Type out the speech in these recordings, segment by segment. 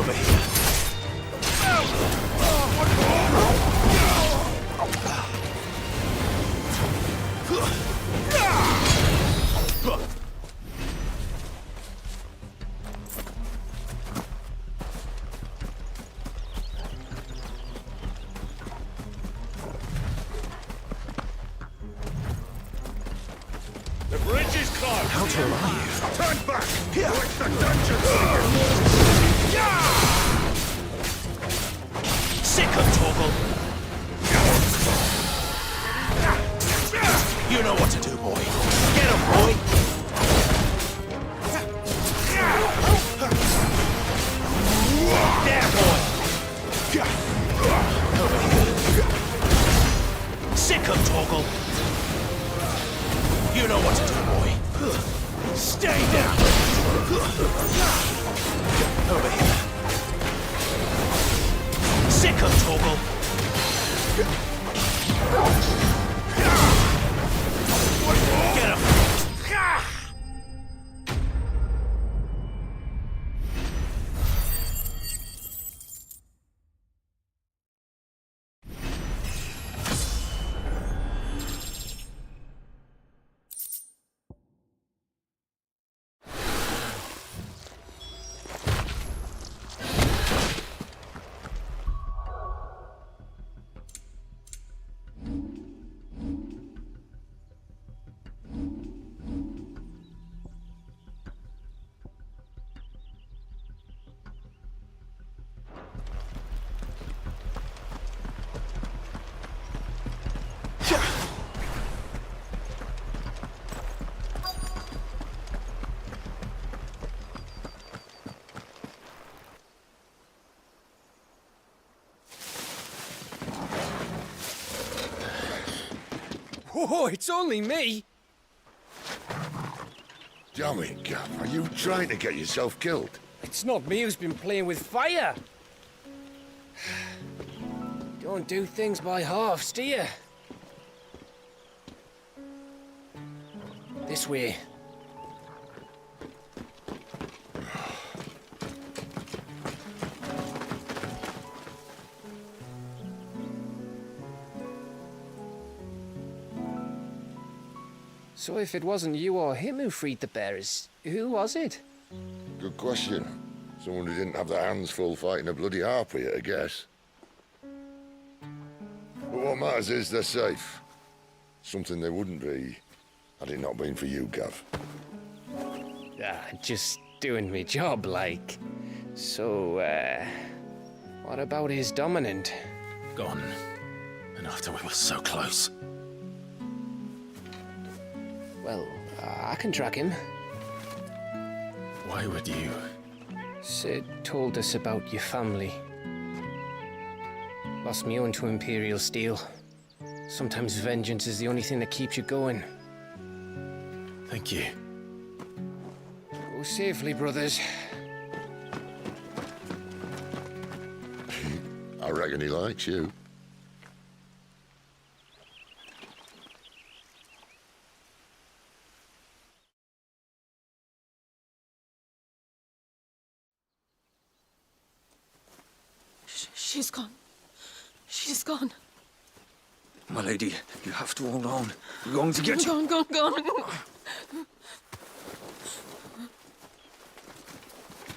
Over here. The bridge is closed! How tall are you? Turn back! Here. It's the dungeon! Sick of Torgal! You know what to do, boy. Get him, boy! There, boy! Over here. Sick of Torgal! You know what to do, boy. Stay down! Over here. Sick of Torgal! Get him! Oh, it's only me! Damn it, Gav. Are you trying to get yourself killed? It's not me who's been playing with fire! Don't do things by halves, do you? This way. So if it wasn't you or him who freed the bearers, who was it? Good question. Someone who didn't have their hands full fighting a bloody harpy, I guess. But what matters is they're safe. Something they wouldn't be, had it not been for you, Gav. Just doing me job, like. So, what about his dominant? Gone. And after we were so close. Well, I can track him. Why would you? Sid told us about your family. Lost me own to Imperial Steel. Sometimes vengeance is the only thing that keeps you going. Thank you. Go safely, brothers. I reckon he likes you. She's gone. She's gone. My lady, you have to hold on. We're going to get you. Gone.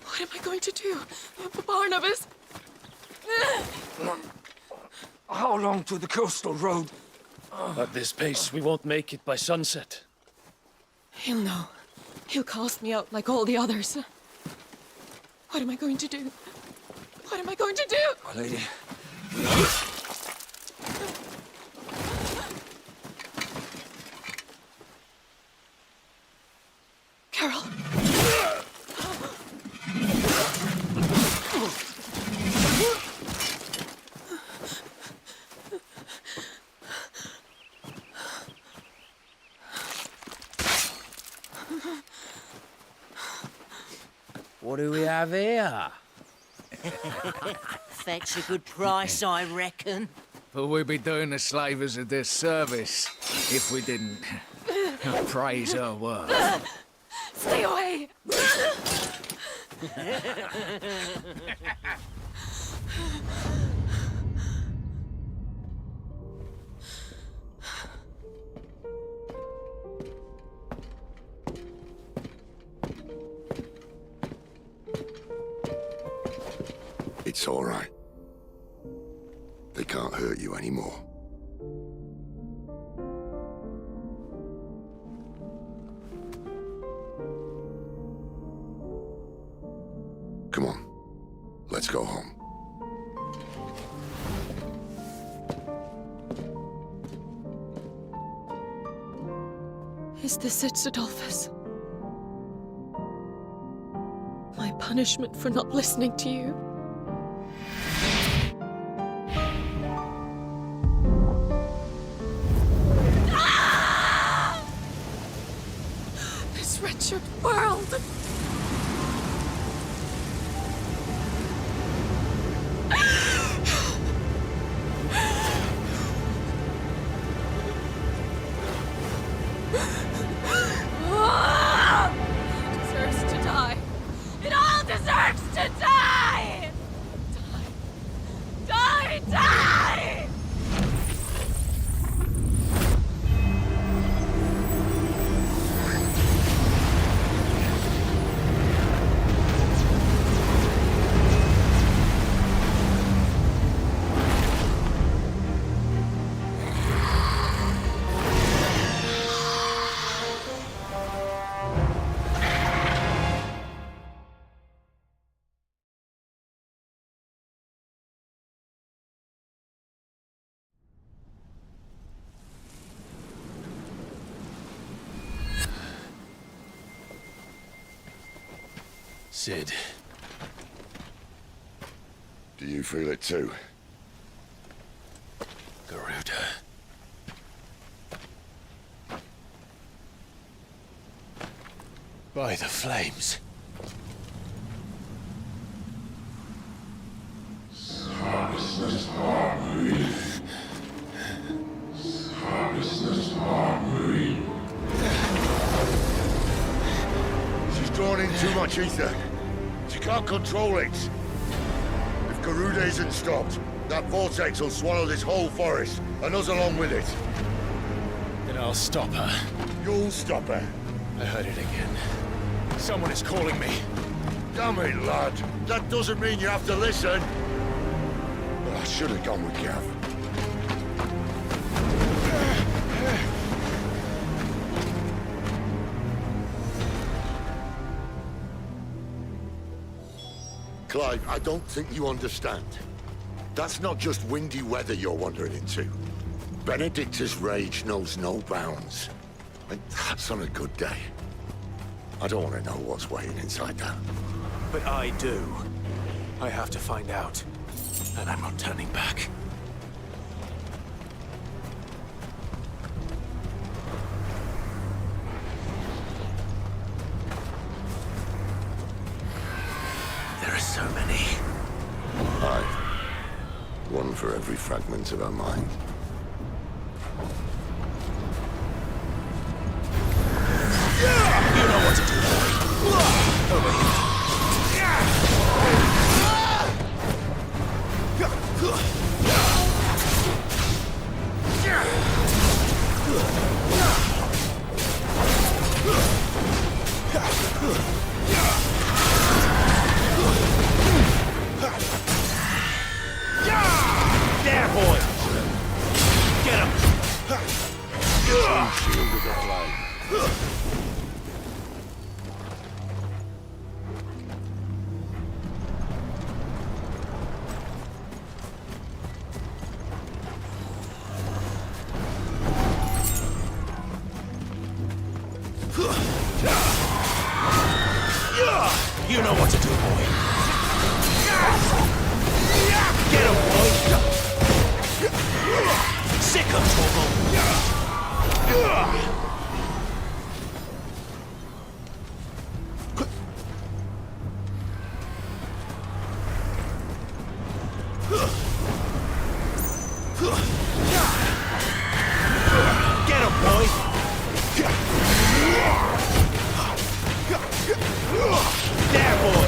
What am I going to do? Barnabas? How long to the coastal road? At this pace, we won't make it by sunset. He'll know. He'll cast me out like all the others. What am I going to do? What am I going to do? My lady. Carol. What do we have here? Fetch a good price, I reckon. But we'd be doing the slavers a disservice if we didn't praise her work. Stay away! It's all right. They can't hurt you anymore. Come on, let's go home. Is this it, Adolphus? My punishment for not listening to you? Ah! This wretched world! Deserves to die. It all deserves to die! Die! Die! Die! Sid. Do you feel it too? Garuda. By the flames. She's drawn in too much ether. She can't control it. If Garuda isn't stopped, that vortex will swallow this whole forest, and us along with it. Then I'll stop her. You'll stop her. I heard it again. Someone is calling me. Damn it, lad. That doesn't mean you have to listen. But I should have gone with Gav. Clive, I don't think you understand. That's not just windy weather you're wandering into. Benedicta's rage knows no bounds. And that's on a good day. I don't want to know what's waiting inside that. But I do. I have to find out. And I'm not turning back. There are so many. Aye. One for every fragment of our mind. You know what to do, boy. Over here. There, boy! Get him! Shield with the flag. You know what to do, boy. Get him, boy! Sick of trouble! Get him, boy! There, boy!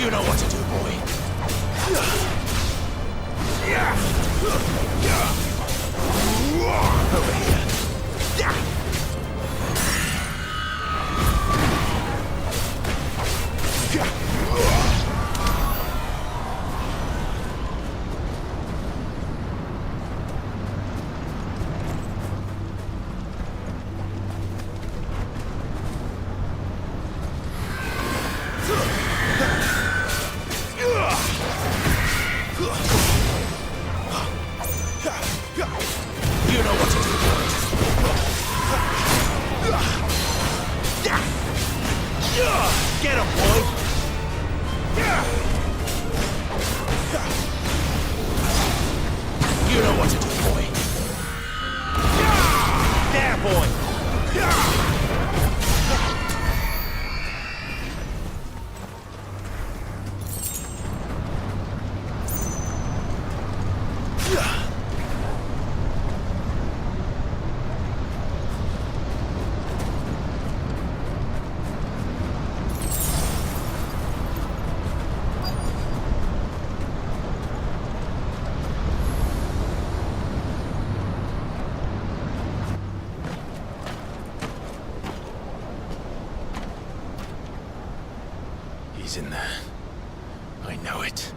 You know what to do, boy. Over here. You know what to do, boy. Get him, boy. You know what to do, boy. There, boy. He's in there. I know it.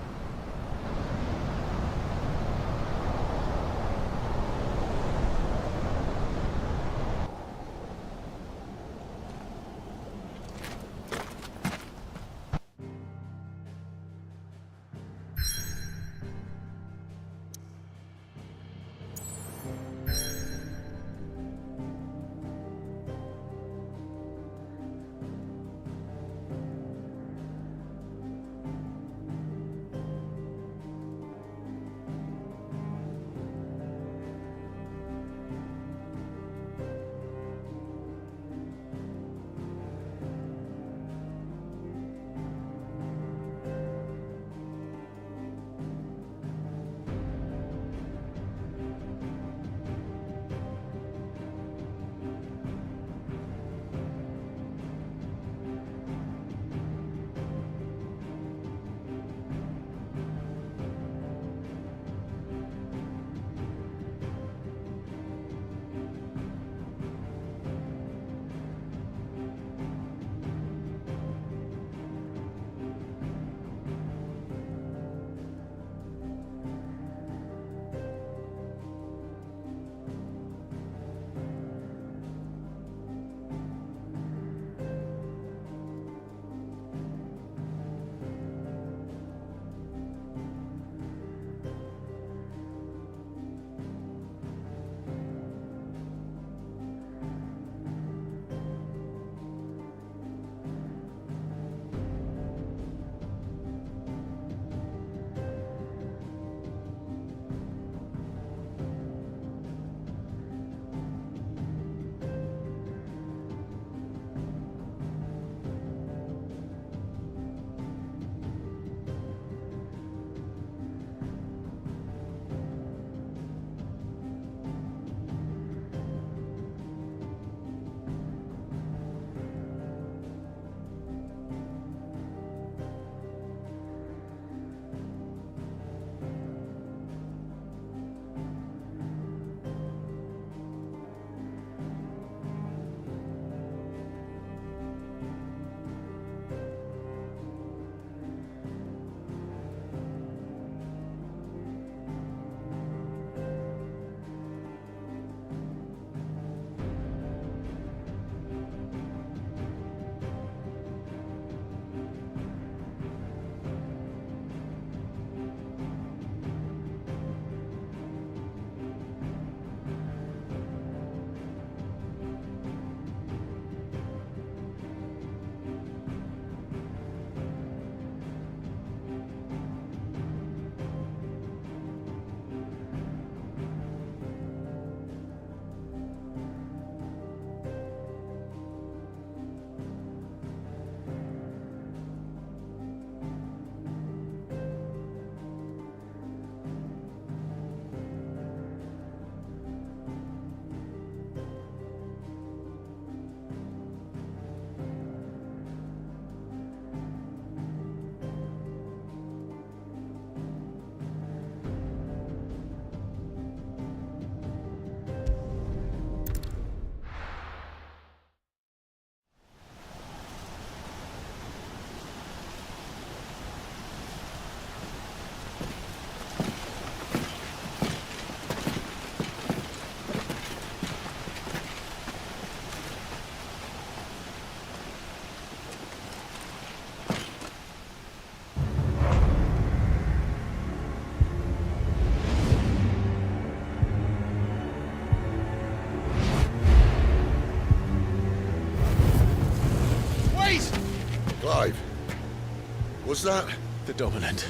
Was that? The Dominant.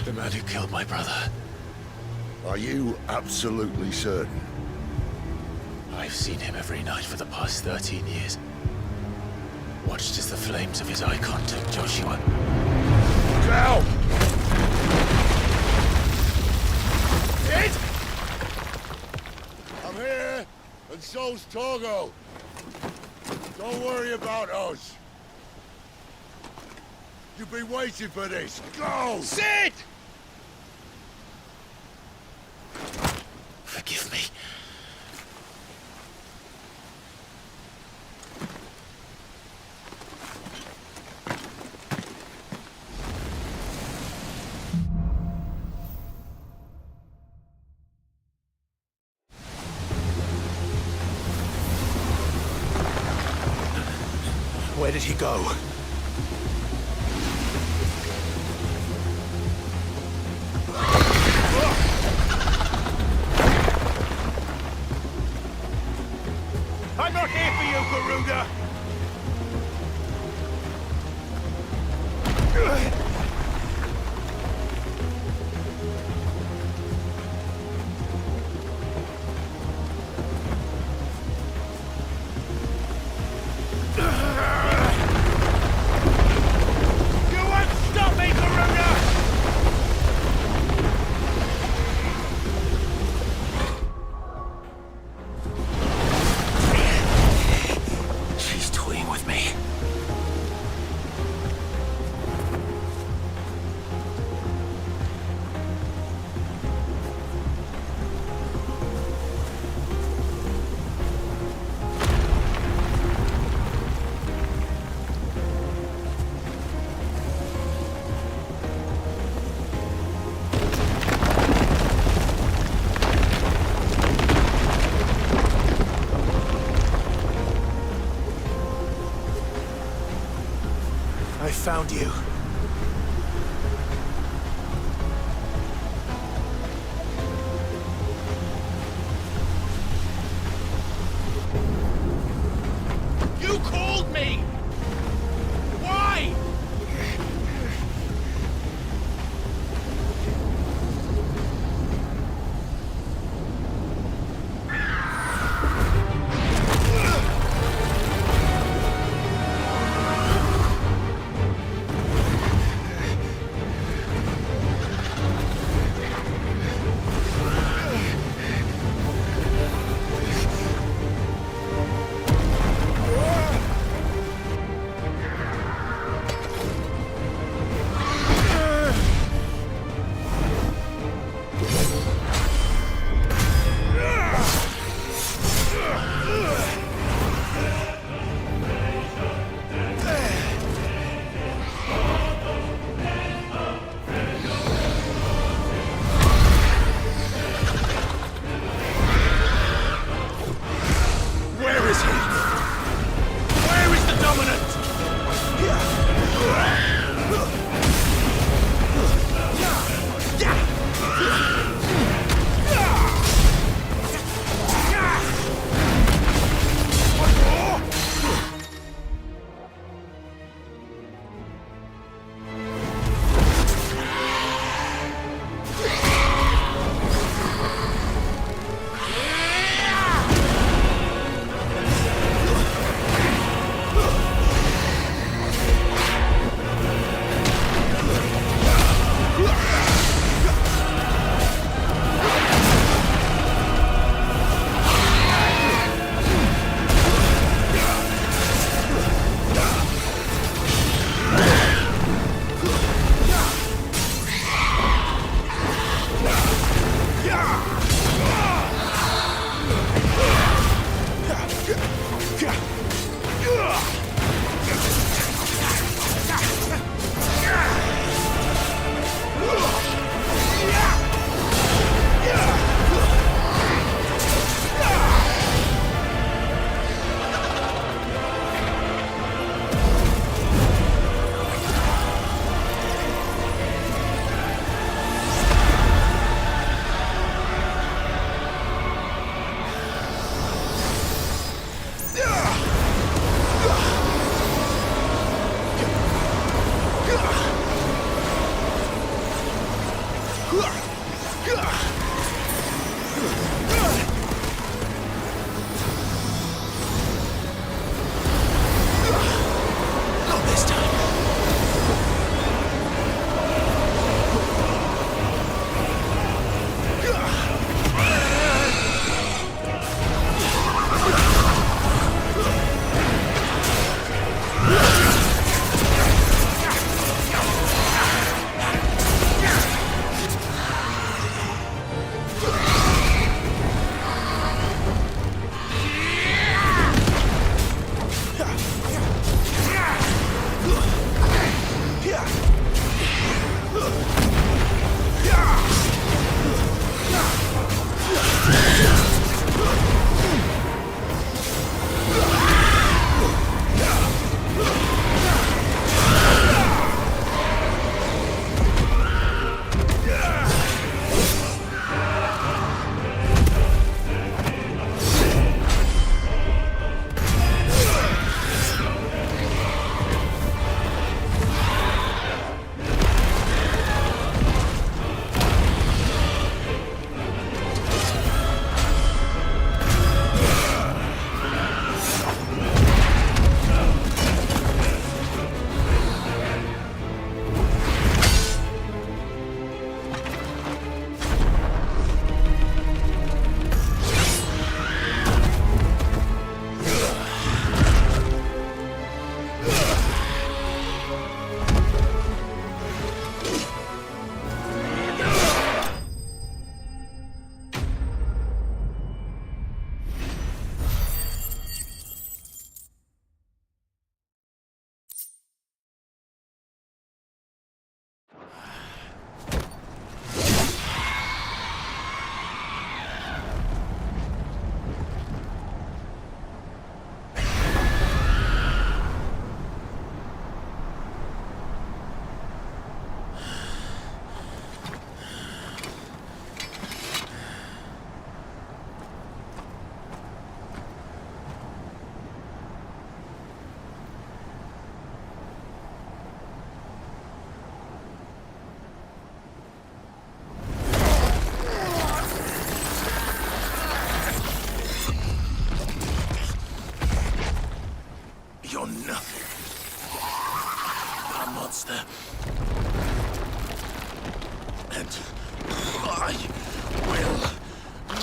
The man who killed my brother. Are you absolutely certain? I've seen him every night for the past 13 years. Watched as the flames of his icon took Joshua. Look out! Sid! I'm here, and so's Togo. Don't worry about us. You've been waiting for this. Go! Sid! Forgive me. Where did he go? I'm not here for you, Garuda! You won't stop me, Garuda! She's toying with me. I found you. You called me! Why?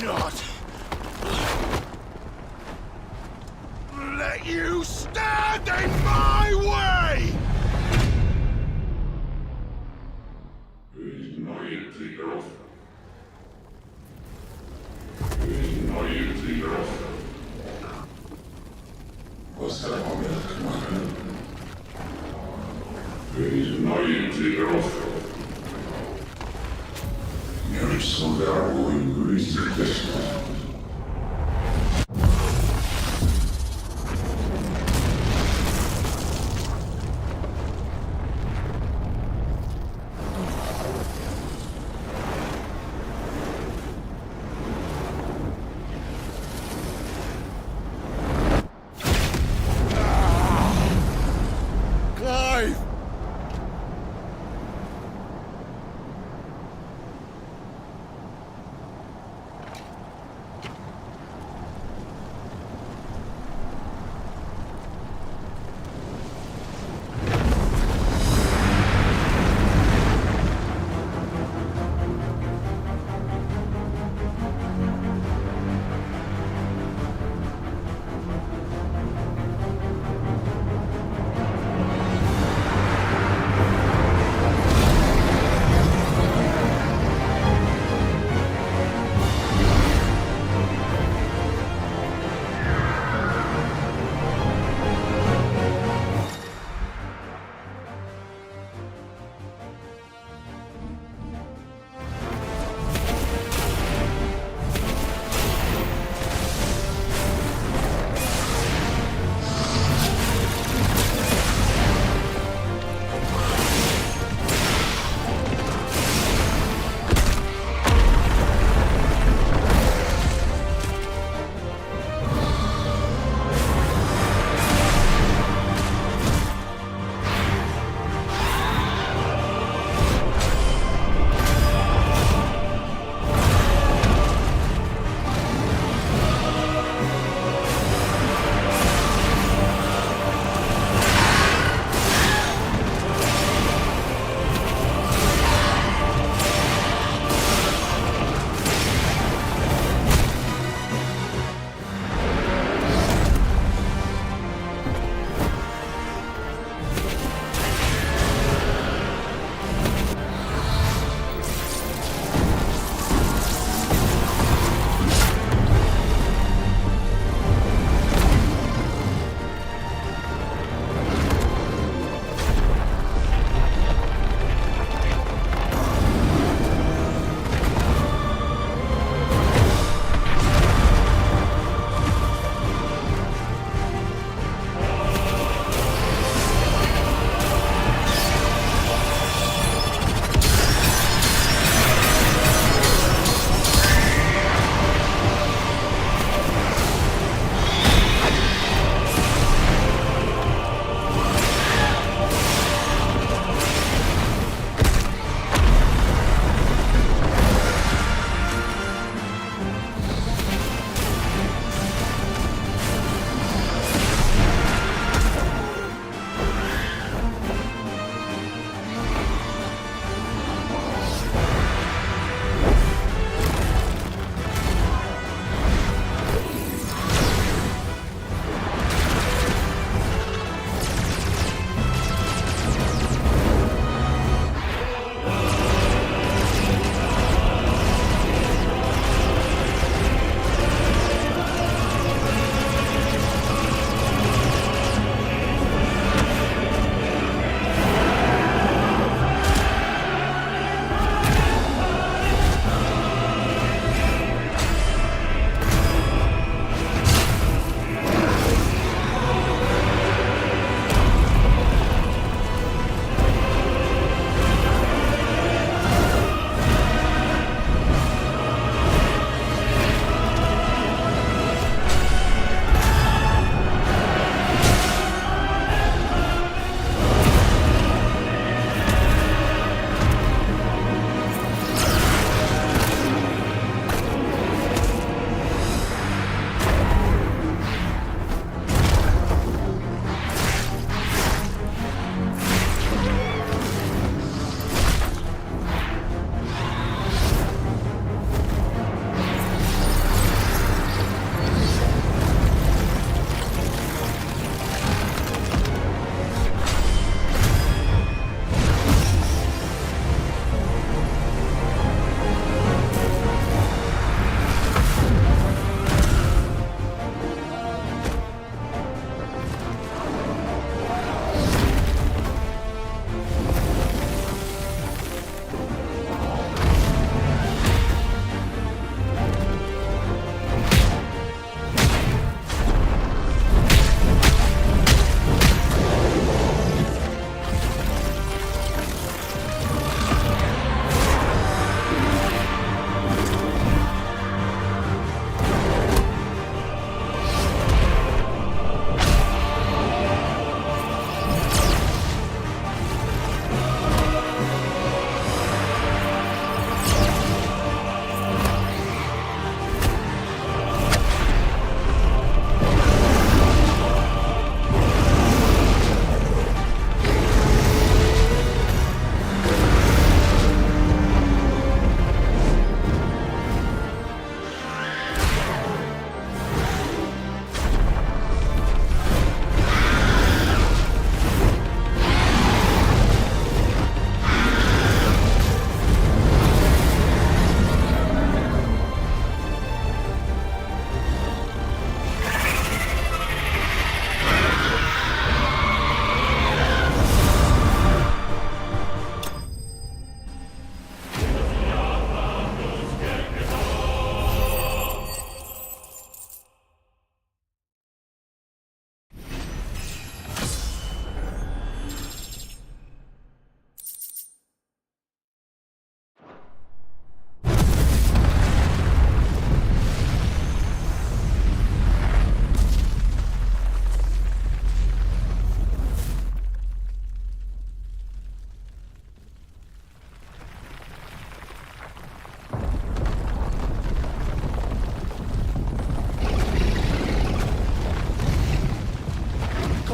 not let you stand in my way! Clive!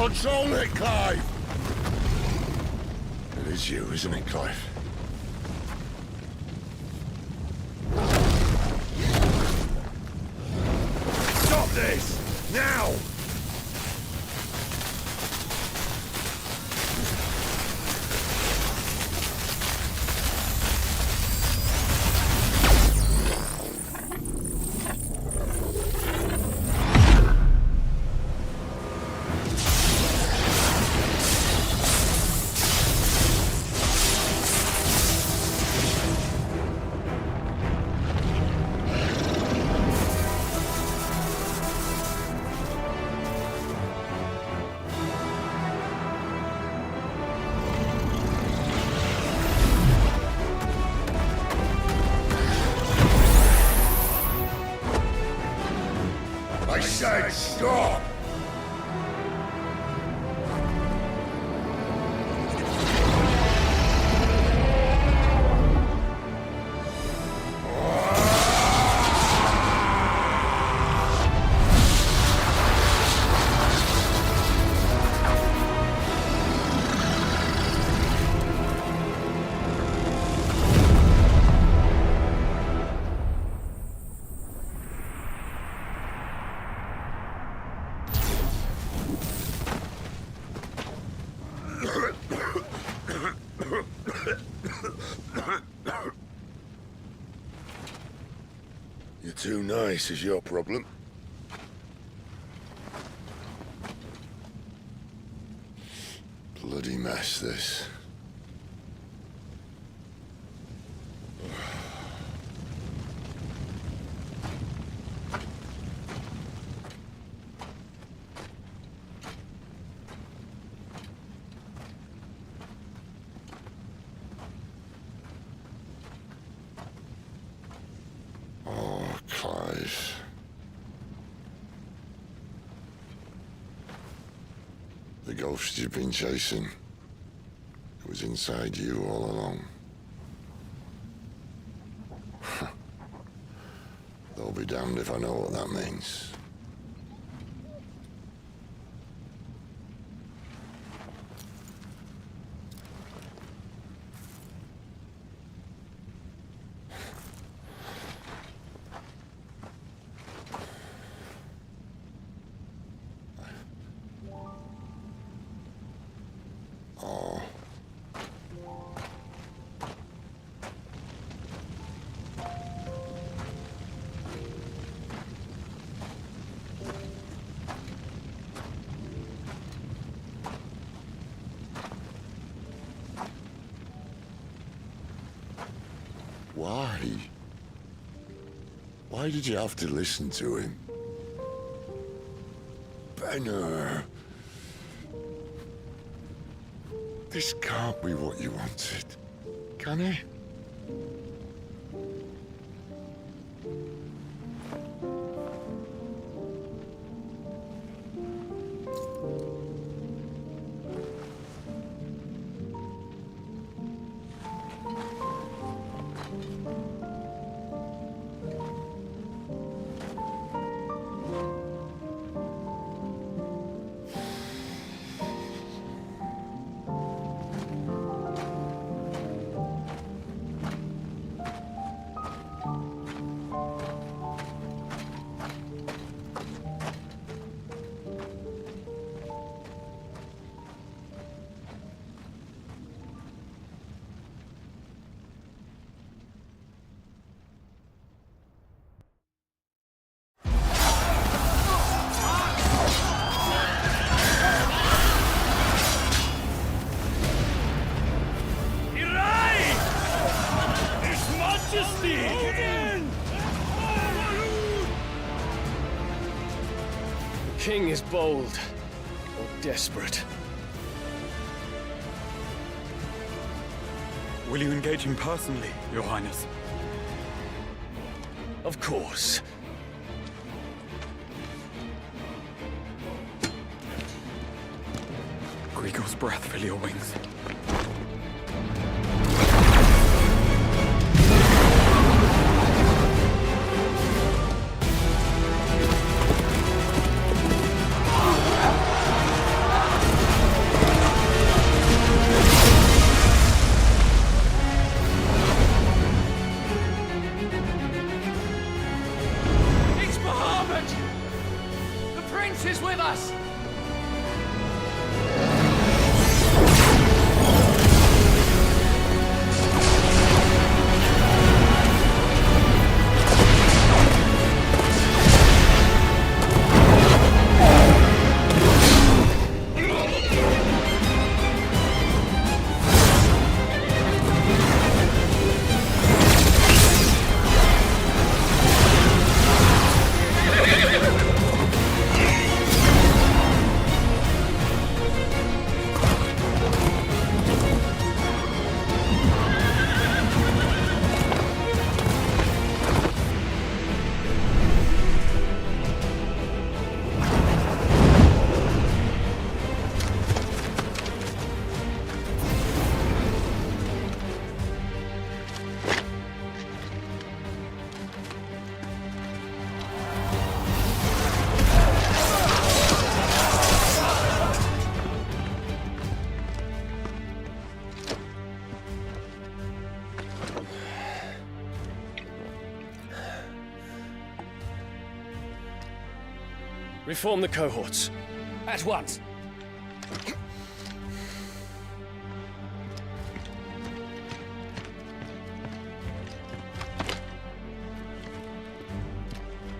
Control it, Clive! It is you, isn't it, Clive? Stop this! Now! I said stop! You're too nice is your problem. Bloody mess, this. Clive. The ghost you've been chasing, it was inside you all along. They'll be damned if I know what that means. Why? Why did you have to listen to him? Benner. This can't be what you wanted, can it? The king is bold or desperate. Will you engage him personally, Your Highness? Of course. Grigor's breath fill your wings. Vengeance is with us! Reform the cohorts. At once.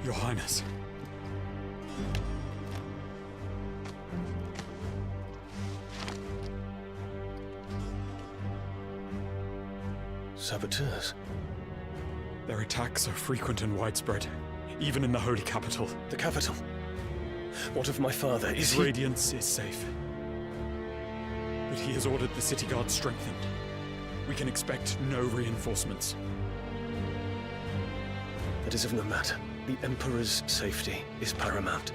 Your Highness. Saboteurs. Their attacks are frequent and widespread, even in the holy capital. The capital. What of my father? Is he... Radiance is safe. But he has ordered the city guard strengthened. We can expect no reinforcements. That is of no matter. The Emperor's safety is paramount.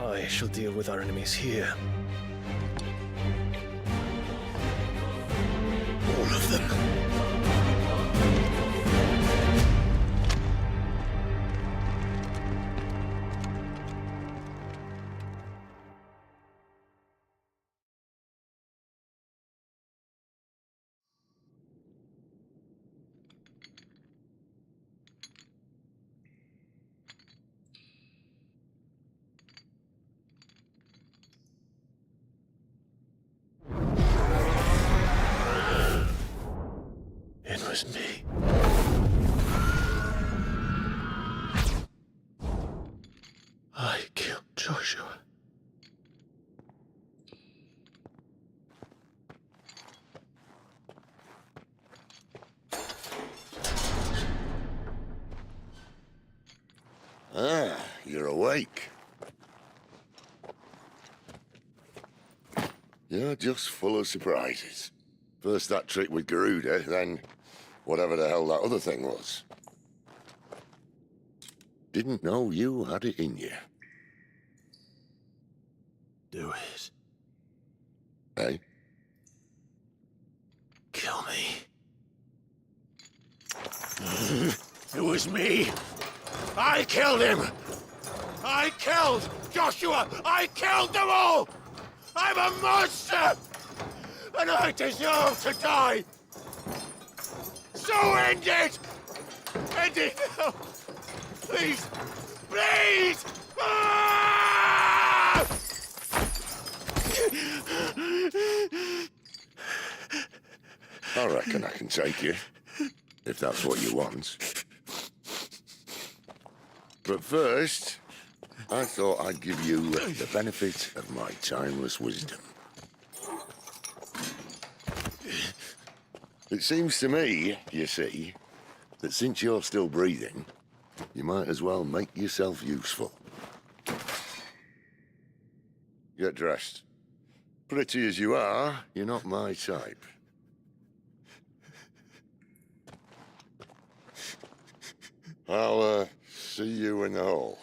I shall deal with our enemies here. All of them. It was me. I killed Joshua. Ah, you're awake. You're just full of surprises. First that trick with Garuda, then whatever the hell that other thing was. Didn't know you had it in you. Do it. Eh? Kill me. It was me. I killed him. I killed Joshua. I killed them all. I'm a monster. And I deserve to die. So end it. End it now. Please. Please. Ah! I reckon I can take you, if that's what you want. But first, I thought I'd give you the benefit of my timeless wisdom. It seems to me, you see, that since you're still breathing, you might as well make yourself useful. Get dressed. Pretty as you are, you're not my type. I'll, see you in the hall.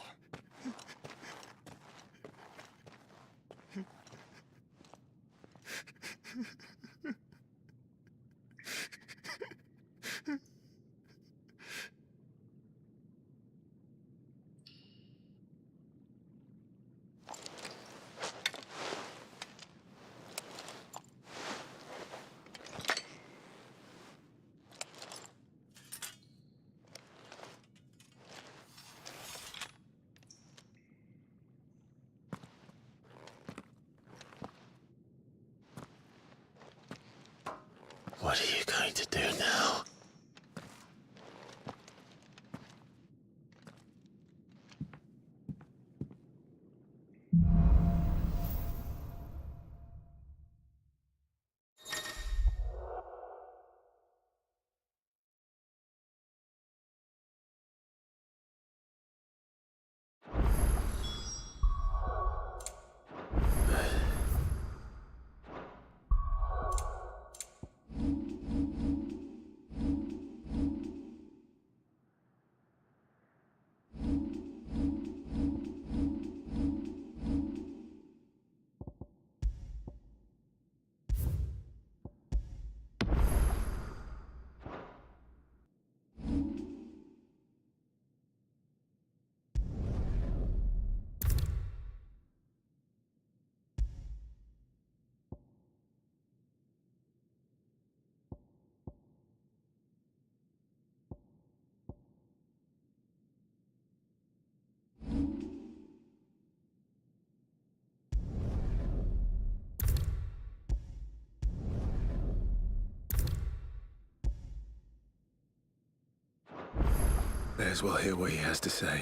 May as well hear what he has to say.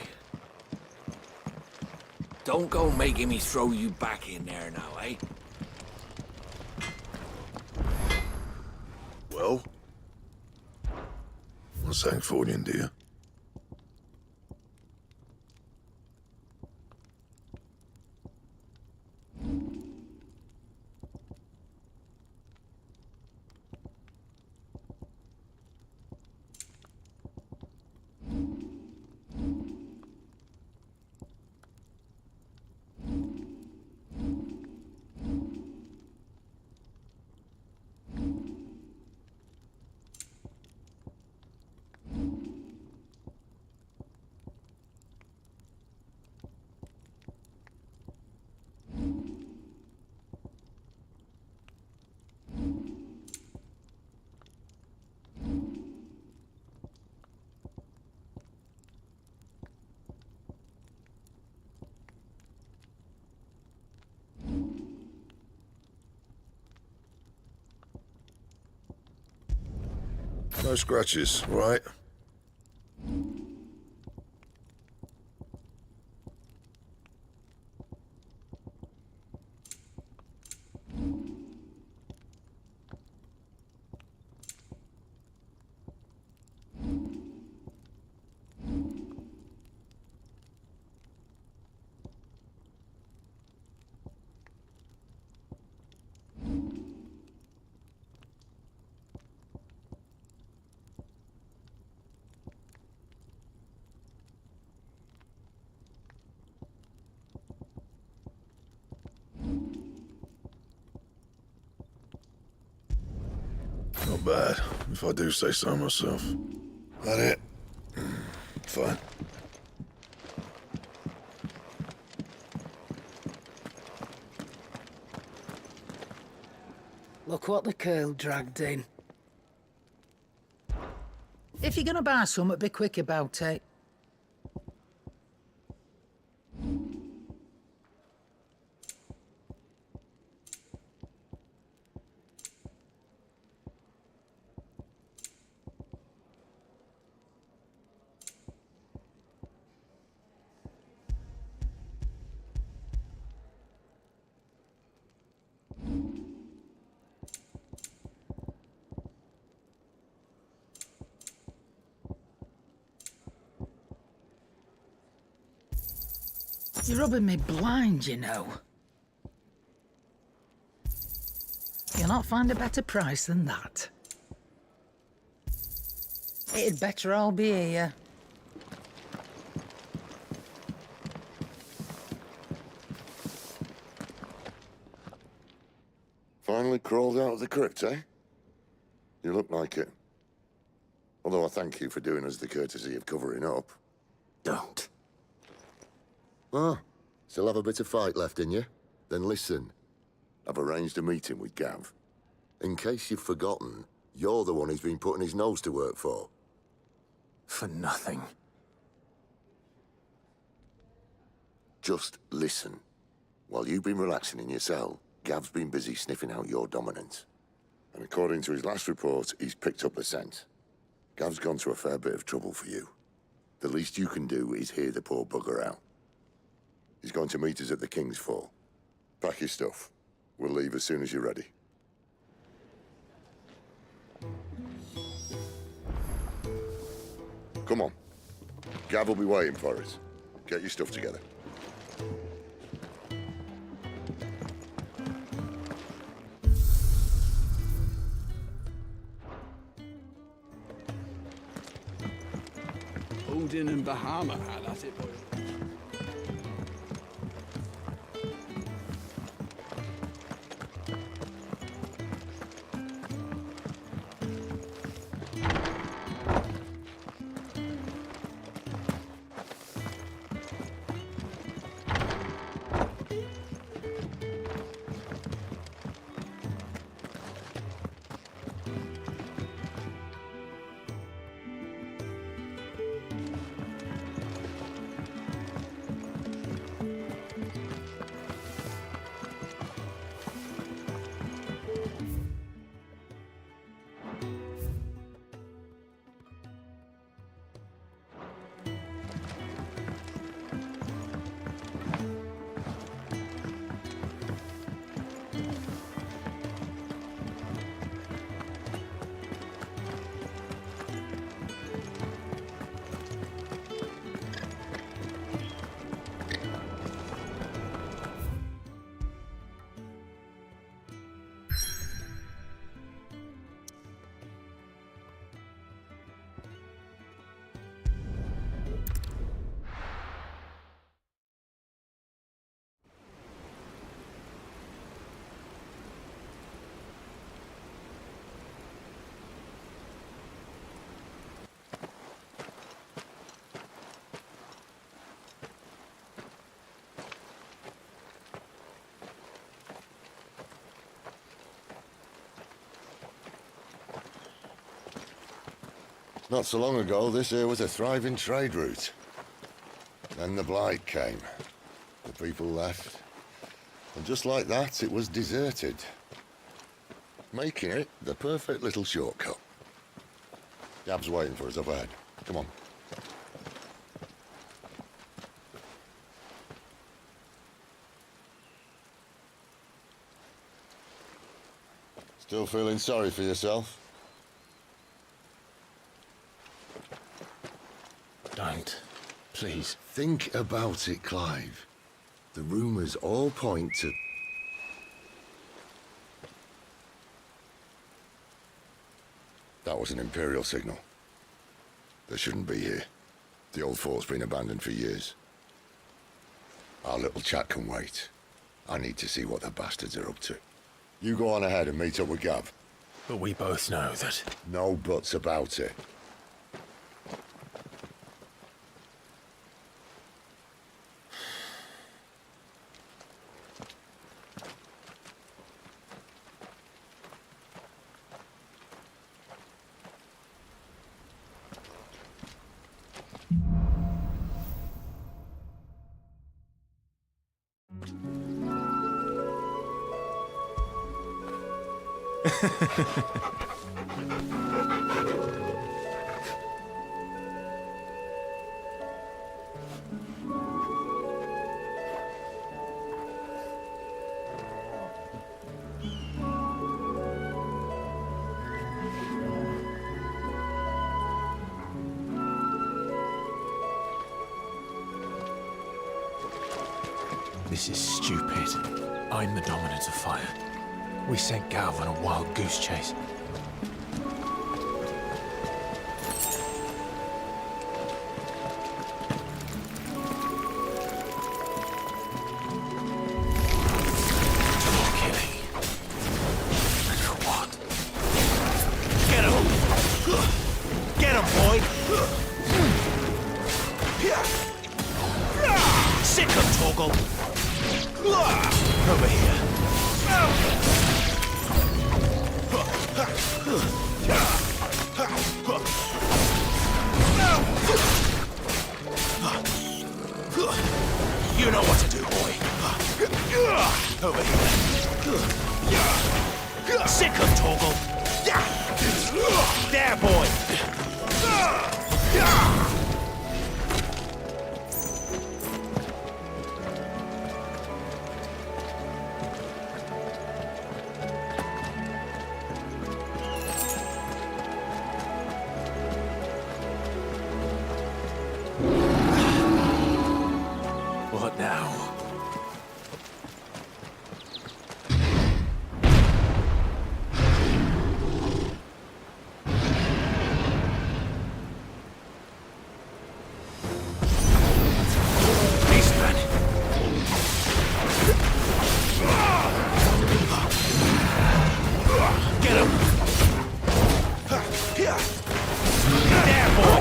Don't go making me throw you back in there now, eh? Well? What's Sancfordian, dear? No scratches, right? Not bad, if I do say so myself. That it? Fine. Look what the curl dragged in. If you're gonna buy something, be quick about it. You're rubbing me blind, you know. You'll not find a better price than that. It'd better all be here. Finally crawled out of the crypt, eh? You look like it. Although I thank you for doing us the courtesy of covering up. Don't. Ah, still have a bit of fight left in you? Then listen. I've arranged a meeting with Gav. In case you've forgotten, you're the one he's been putting his nose to work for. For nothing. Just listen. While you've been relaxing in your cell, Gav's been busy sniffing out your dominance. And according to his last report, he's picked up the scent. Gav's gone to a fair bit of trouble for you. The least you can do is hear the poor bugger out. He's going to meet us at the King's Fall. Pack your stuff. We'll leave as soon as you're ready. Come on. Gav will be waiting for us. Get your stuff together. Odin and Bahama had at it, boys. Not so long ago, this here was a thriving trade route. Then the Blight came. The people left. And just like that, it was deserted. Making it the perfect little shortcut. Gab's waiting for us up ahead. Come on. Still feeling sorry for yourself? Don't. Please. Think about it, Clive. The rumours all point to... That was an Imperial signal. They shouldn't be here. The old fort's been abandoned for years. Our little chat can wait. I need to see what the bastards are up to. You go on ahead and meet up with Gav. But we both know that... No buts about it. This is stupid. I'm the dominant of fire. We sent Gav on a wild goose chase. Killing. And for what? Get him! Get him, boy! Sick of Torgal! Over here. You know what to do, boy. Over here. Sick of Torgal. There, boy. What now? Beastman. Get him. There, boy.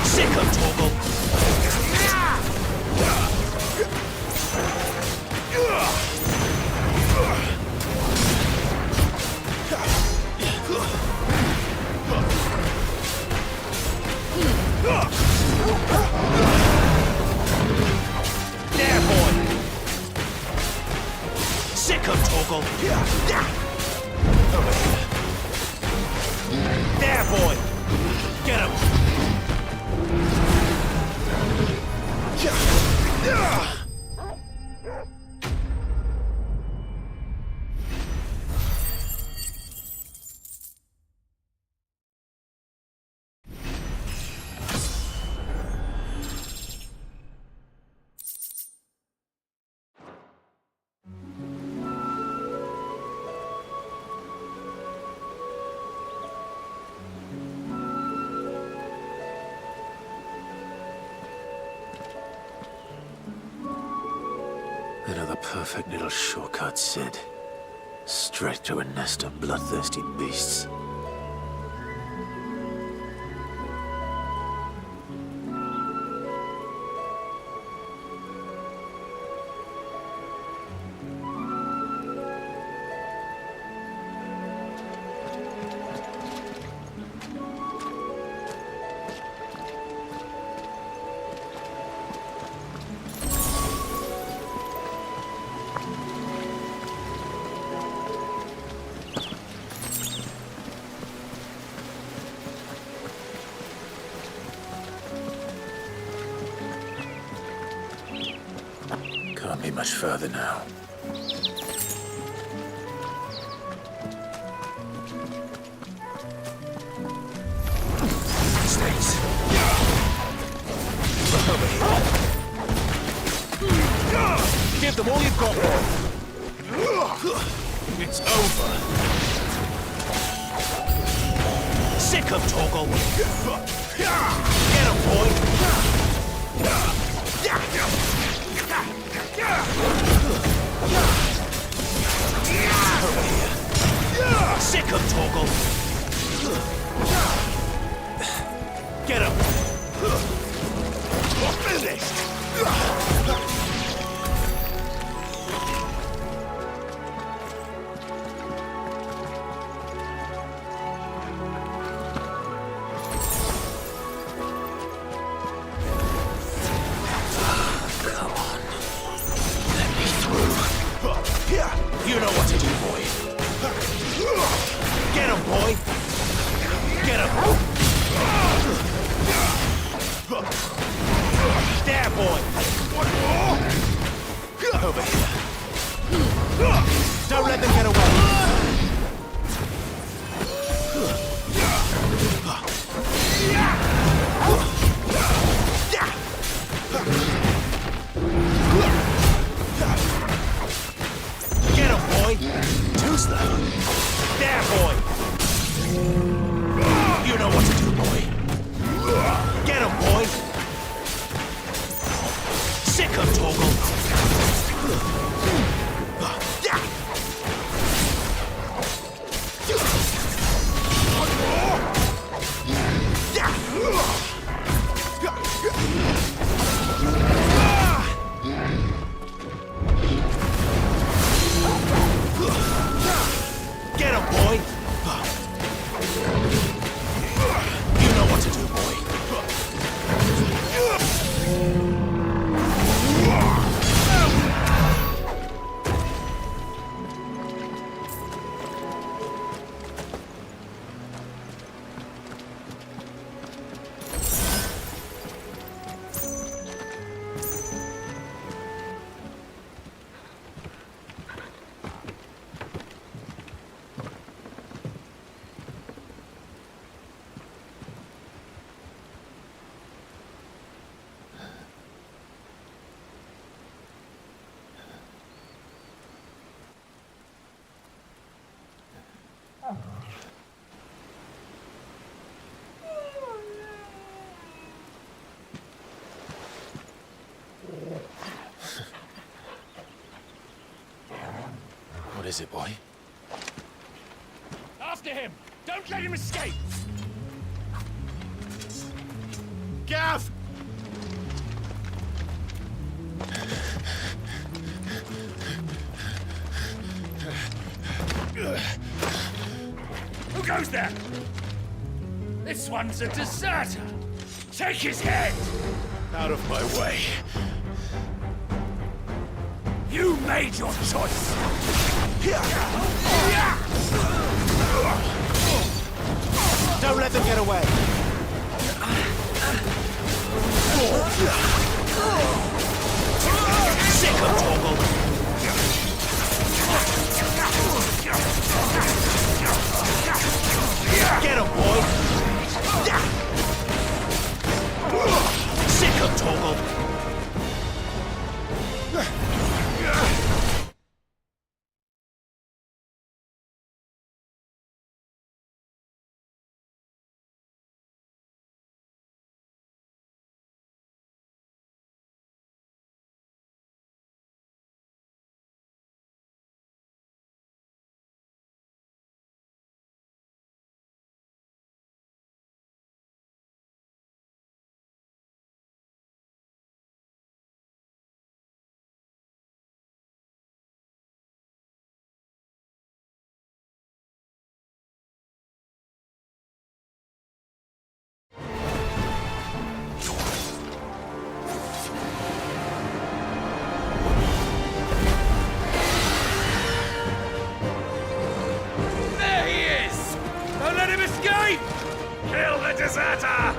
Sick of Torgal. There, boy. Sick of Torgal. Over here. There, boy. Get him. Another perfect little shortcut, Sid. Straight to a nest of bloodthirsty beasts. much further now. States. Give them all you've got, boy. It's over. Sick of Torgal. Get him, boy. Sick of Torgal. Get him. Finished. You know what to do, boy. Get him, boy. Get him. There, boy. Over here. Don't let them get away. Get him, boy! Too slow. There, boy! You know what to do, boy. Get him, boy! Sick of Torgal. Get him, boy! You know what to do, boy. What is it, boy? After him! Don't let him escape! Gav! Who goes there? This one's a deserter! Take his head! Out of my way. You made your choice! Don't let them get away. Sick of Torgal! Get him, boy. Sick of Torgal. deserter!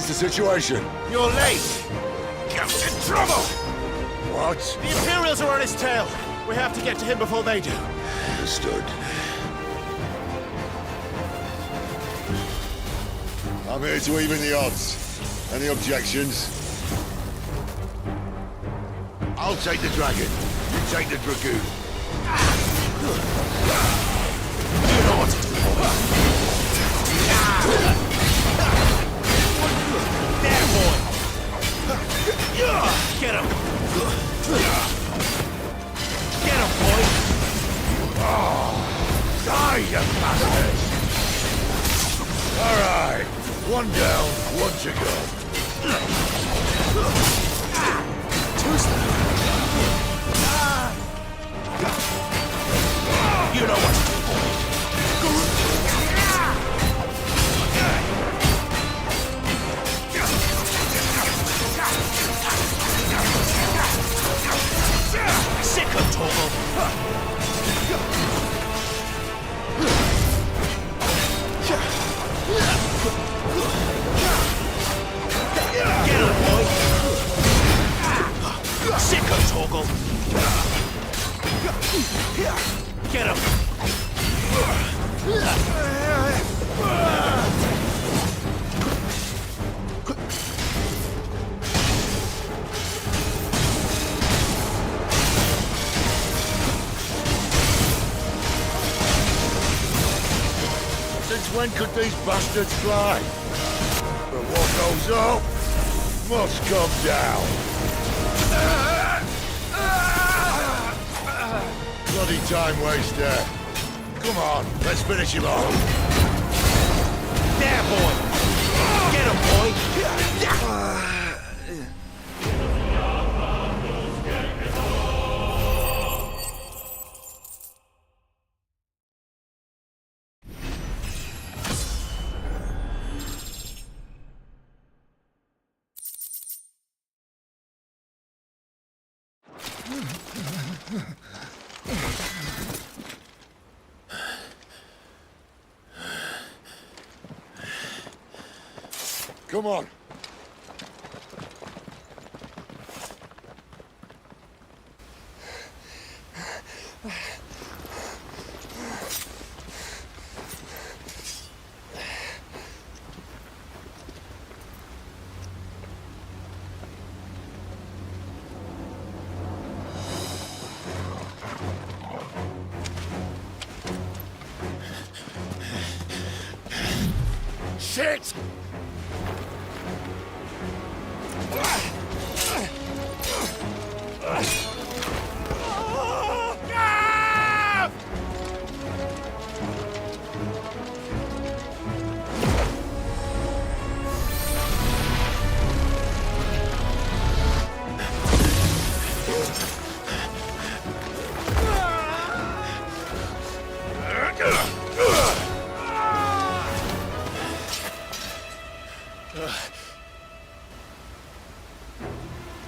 What's the situation? You're late! Ghost in trouble! What? The Imperials are on his tail! We have to get to him before they do. Understood. I'm here to even the odds. Any objections? I'll take the dragon. You take the dragoon. You know what to do. There, boy! Get him! Get him, boy! Die, you bastards! All right. One down, one to go. You know what to do, boy. Sick of Torgal. Get him, boy! Sick of Torgal! Get him! Since when could these bastards fly? But what goes up must come down. Bloody time waster. Come on, let's finish him off. There, boy! Get him, boy! Come on. Shit!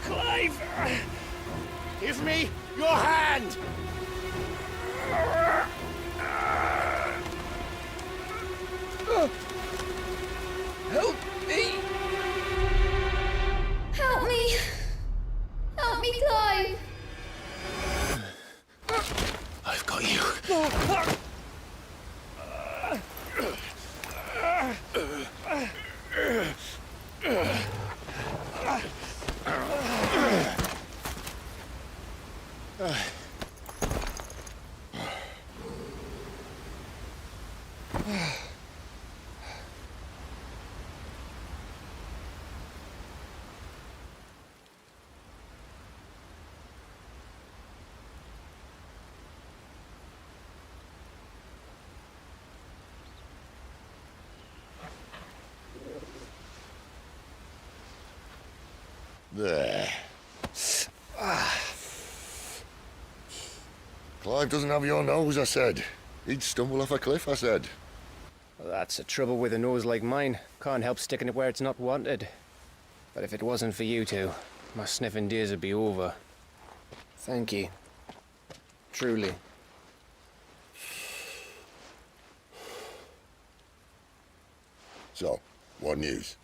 Clive! Give me your hand! Help me! Help me! Help me, Clive! I've got you. There. Clive doesn't have your nose, I said. He'd stumble off a cliff, I said. Well, that's the trouble with a nose like mine. Can't help sticking it where it's not wanted. But if it wasn't for you two, my sniffing days would be over. Thank you. Truly. So, what news?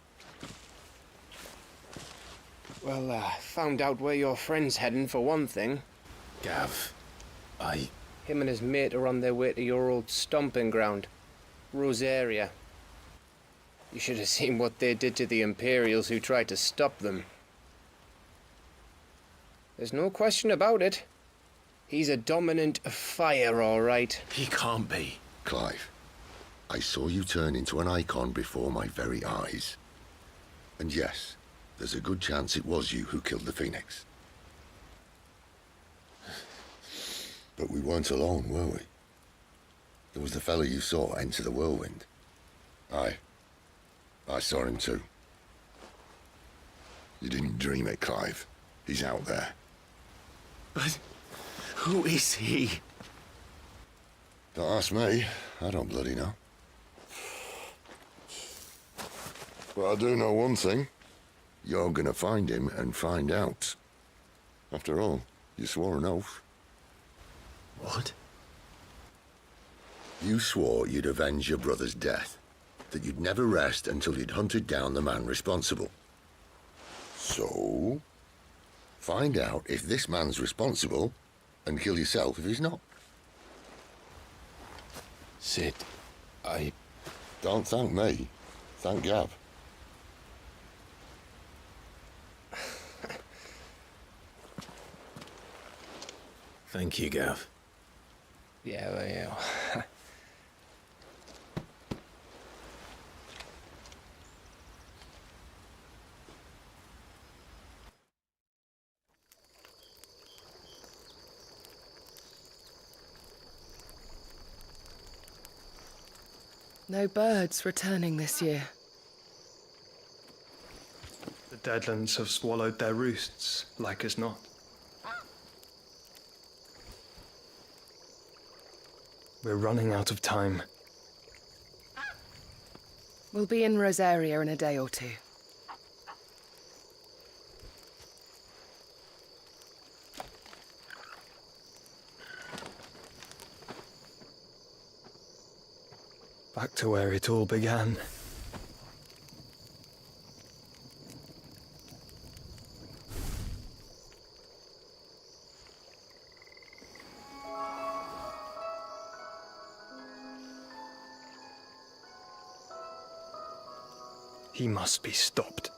Well, found out where your friend's heading for one thing. Gav, Him and his mate are on their way to your old stomping ground, Rosaria. You should have seen what they did to the Imperials who tried to stop them. There's no question about it. He's a dominant fire, all right. He can't be. Clive, I saw you turn into an icon before my very eyes. And yes, there's a good chance it was you who killed the Phoenix. But we weren't alone, were we? There was the fellow you saw enter the whirlwind. I saw him too. You didn't dream it, Clive. He's out there. But who is he? Don't ask me. I don't bloody know. But I do know one thing. You're gonna find him and find out. After all, you swore an oath. What? You swore you'd avenge your brother's death, that you'd never rest until you'd hunted down the man responsible. So, find out if this man's responsible, and kill yourself if he's not. Sid, Don't thank me. Thank Gav. Thank you, Gav. Yeah, well, yeah. No birds returning this year. The Deadlands have swallowed their roosts, like as not. We're running out of time. We'll be in Rosaria in a day or two. Back to where it all began. He must be stopped.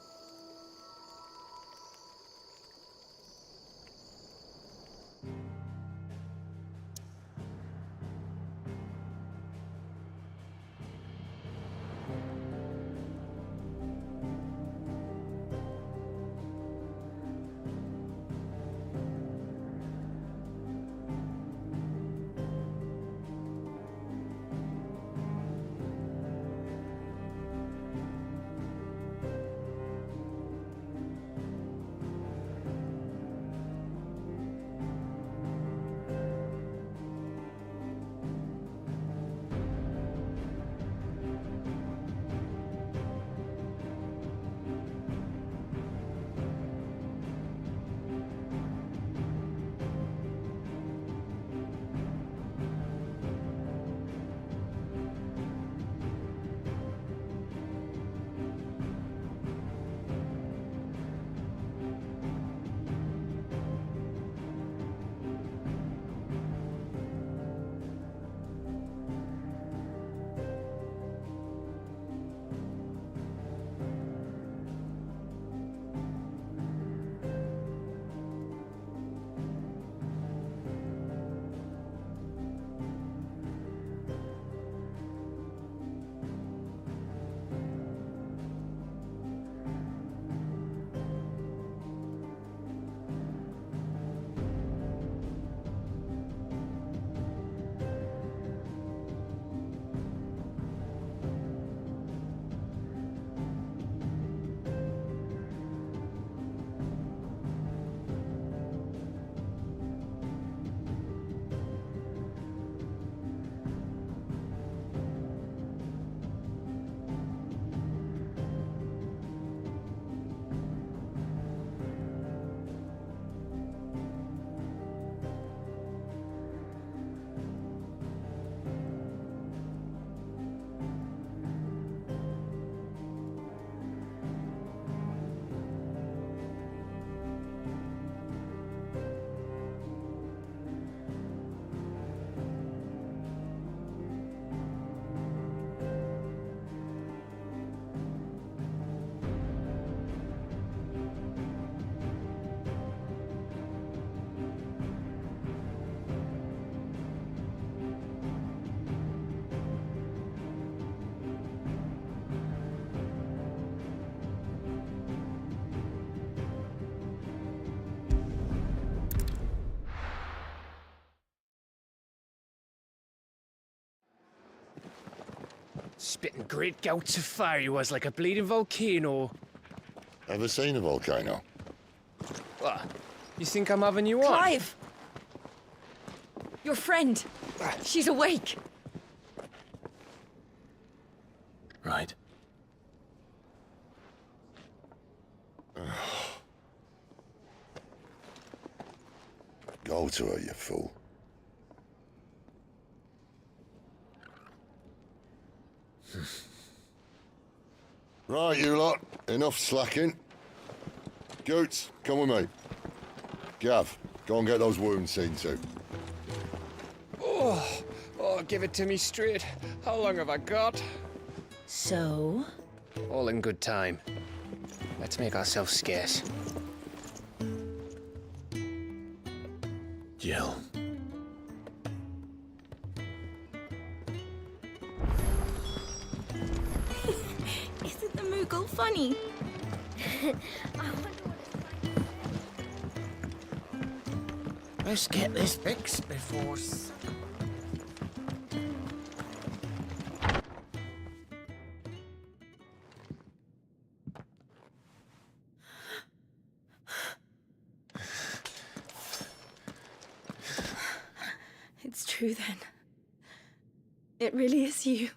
Spitting great gouts of fire he was, like a bleeding volcano. Ever seen a volcano? What? You think I'm having you on? Clive! Your friend. She's awake. Right. Go to her, you fool. Right, you lot. Enough slacking. Goots, come with me. Gav, go and get those wounds seen to. Oh, give it to me straight. How long have I got? So? All in good time. Let's make ourselves scarce. Jill. Isn't the Moogle funny? Let's get this fixed before... It's true then. It really is you.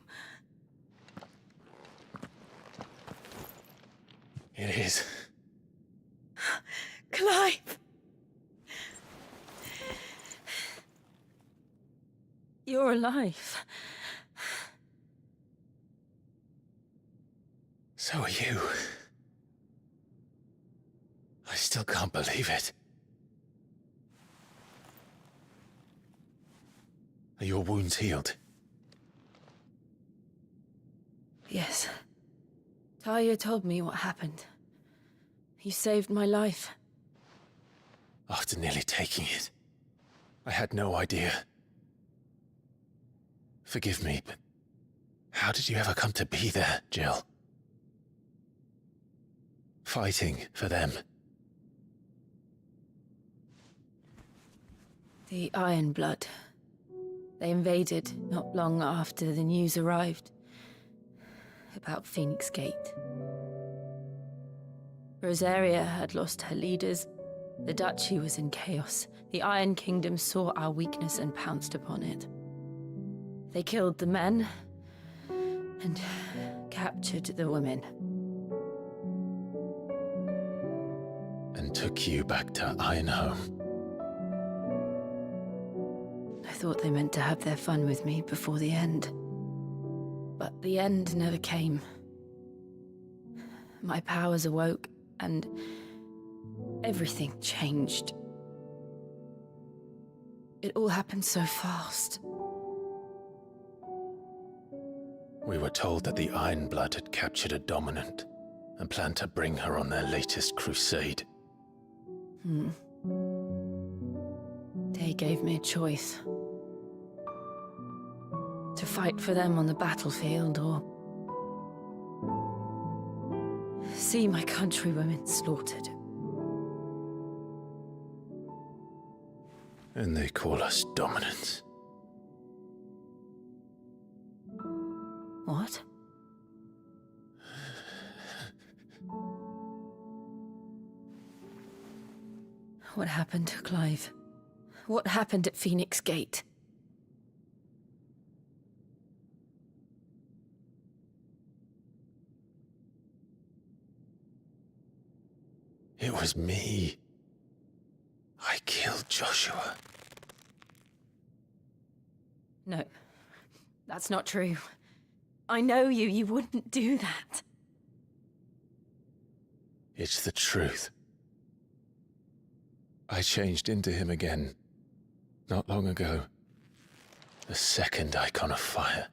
It is. Clive! You're alive. So are you. I still can't believe it. Are your wounds healed? Yes. Talia told me what happened. You saved my life. After nearly taking it, I had no idea. Forgive me, but how did you ever come to be there, Jill? Fighting for them. The Iron Blood. They invaded not long after the news arrived about Phoenix Gate. Rosaria had lost her leaders. The Duchy was in chaos. The Iron Kingdom saw our weakness and pounced upon it. They killed the men and captured the women. And took you back to Ironhome. I thought they meant to have their fun with me before the end. But the end never came. My powers awoke, and everything changed. It all happened so fast. We were told that the Iron Blood had captured a dominant and planned to bring her on their latest crusade. They gave me a choice. To fight for them on the battlefield, or see my countrywomen slaughtered. And they call us dominants. What? What happened to Clive? What happened at Phoenix Gate? It was me. I killed Joshua. No, that's not true. I know you. You wouldn't do that. It's the truth. I changed into him again, not long ago. The second icon of fire.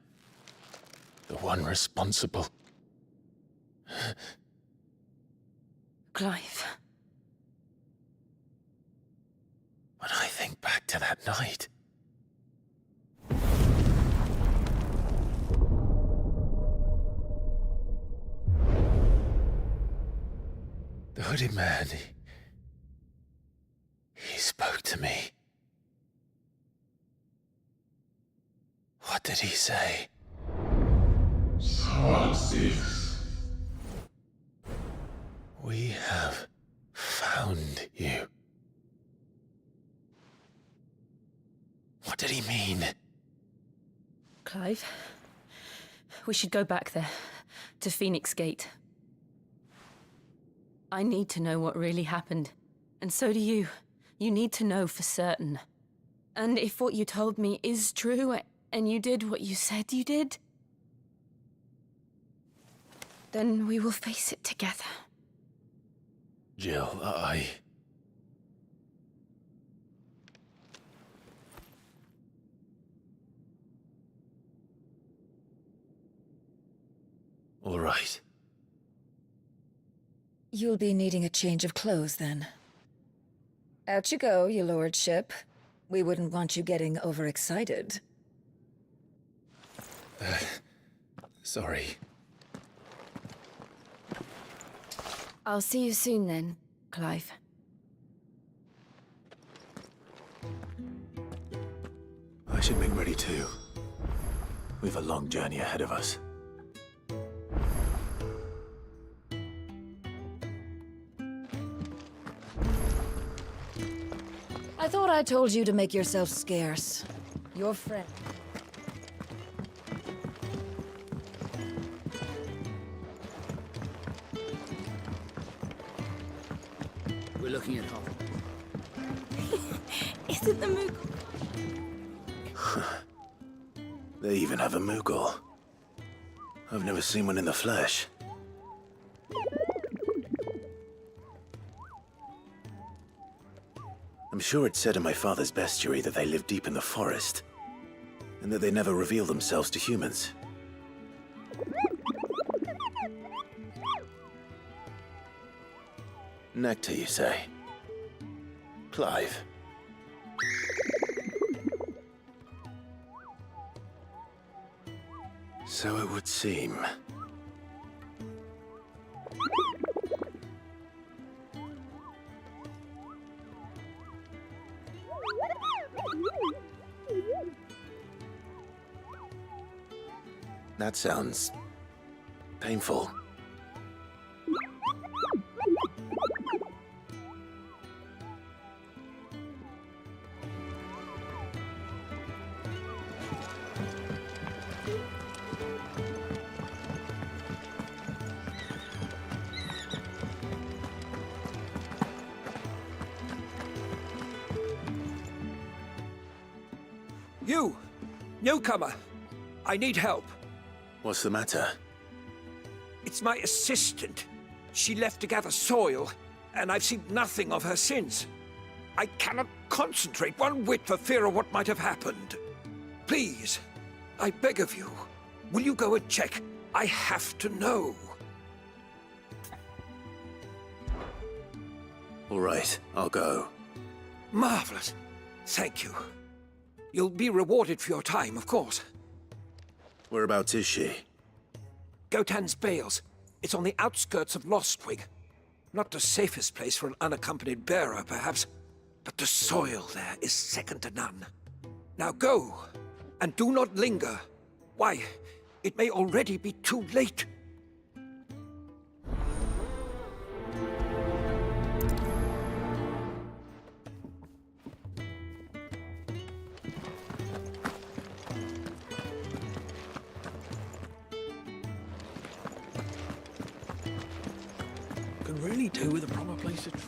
The one responsible. Clive. When I think back to that night... The hooded man, he spoke to me. What did he say? Part 6. We have found you. What did he mean? Clive, we should go back there, to Phoenix Gate. I need to know what really happened, and so do you. You need to know for certain. And if what you told me is true, and you did what you said you did, then we will face it together. Jill, All right. You'll be needing a change of clothes, then. Out you go, your lordship. We wouldn't want you getting overexcited. Sorry. I'll see you soon then, Clive. I should make ready too. We've a long journey ahead of us. I thought I told you to make yourself scarce. Your friend. We're looking at half. Is it the Moogle? They even have a Moogle. I've never seen one in the flesh. I'm sure it said in my father's bestiary that they live deep in the forest, and that they never reveal themselves to humans. Nectar, you say? Clive. So it would seem. That sounds painful. You! Newcomer! I need help. What's the matter? It's my assistant. She left to gather soil, and I've seen nothing of her since. I cannot concentrate one whit for fear of what might have happened. Please, I beg of you, will you go and check? I have to know. All right, I'll go. Marvelous. Thank you. You'll be rewarded for your time, of course. Whereabouts is she? Gotan's Bales. It's on the outskirts of Lostwig. Not the safest place for an unaccompanied bearer, perhaps, but the soil there is second to none. Now go, and do not linger. Why, it may already be too late. Could really do with a proper place to train.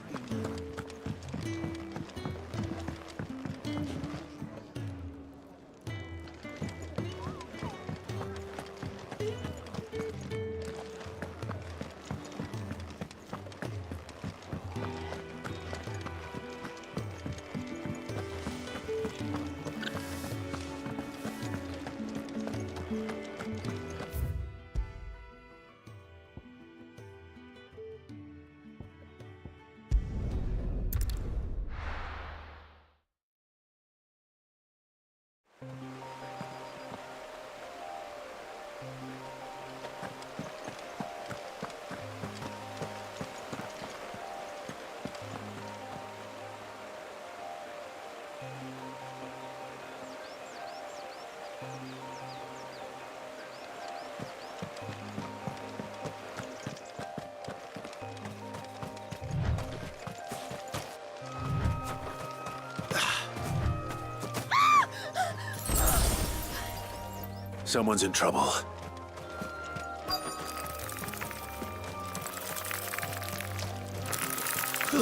Someone's in trouble. You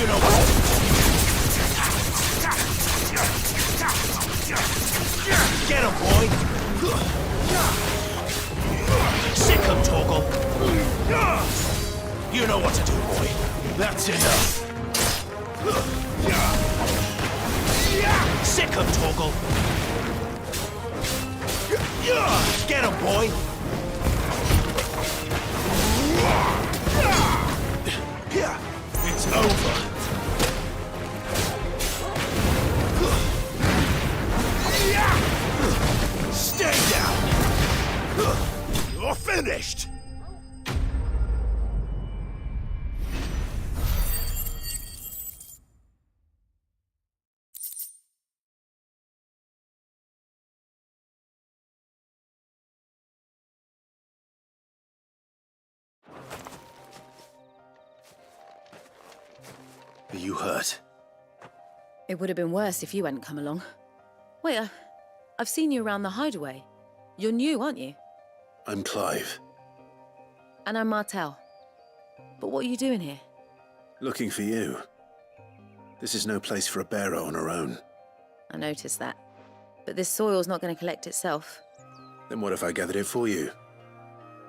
know what? Get him, boy! Sick him, Torgal! You know what to do, boy. That's enough. Sick him, Torgal! Get him, boy! It's over. Stay down! You're finished! Are you hurt? It would have been worse if you hadn't come along. Wait, I've seen you around the hideaway. You're new, aren't you? I'm Clive. And I'm Martel. But what are you doing here? Looking for you. This is no place for a bearer on her own. I noticed that. But this soil's not going to collect itself. Then what if I gathered it for you?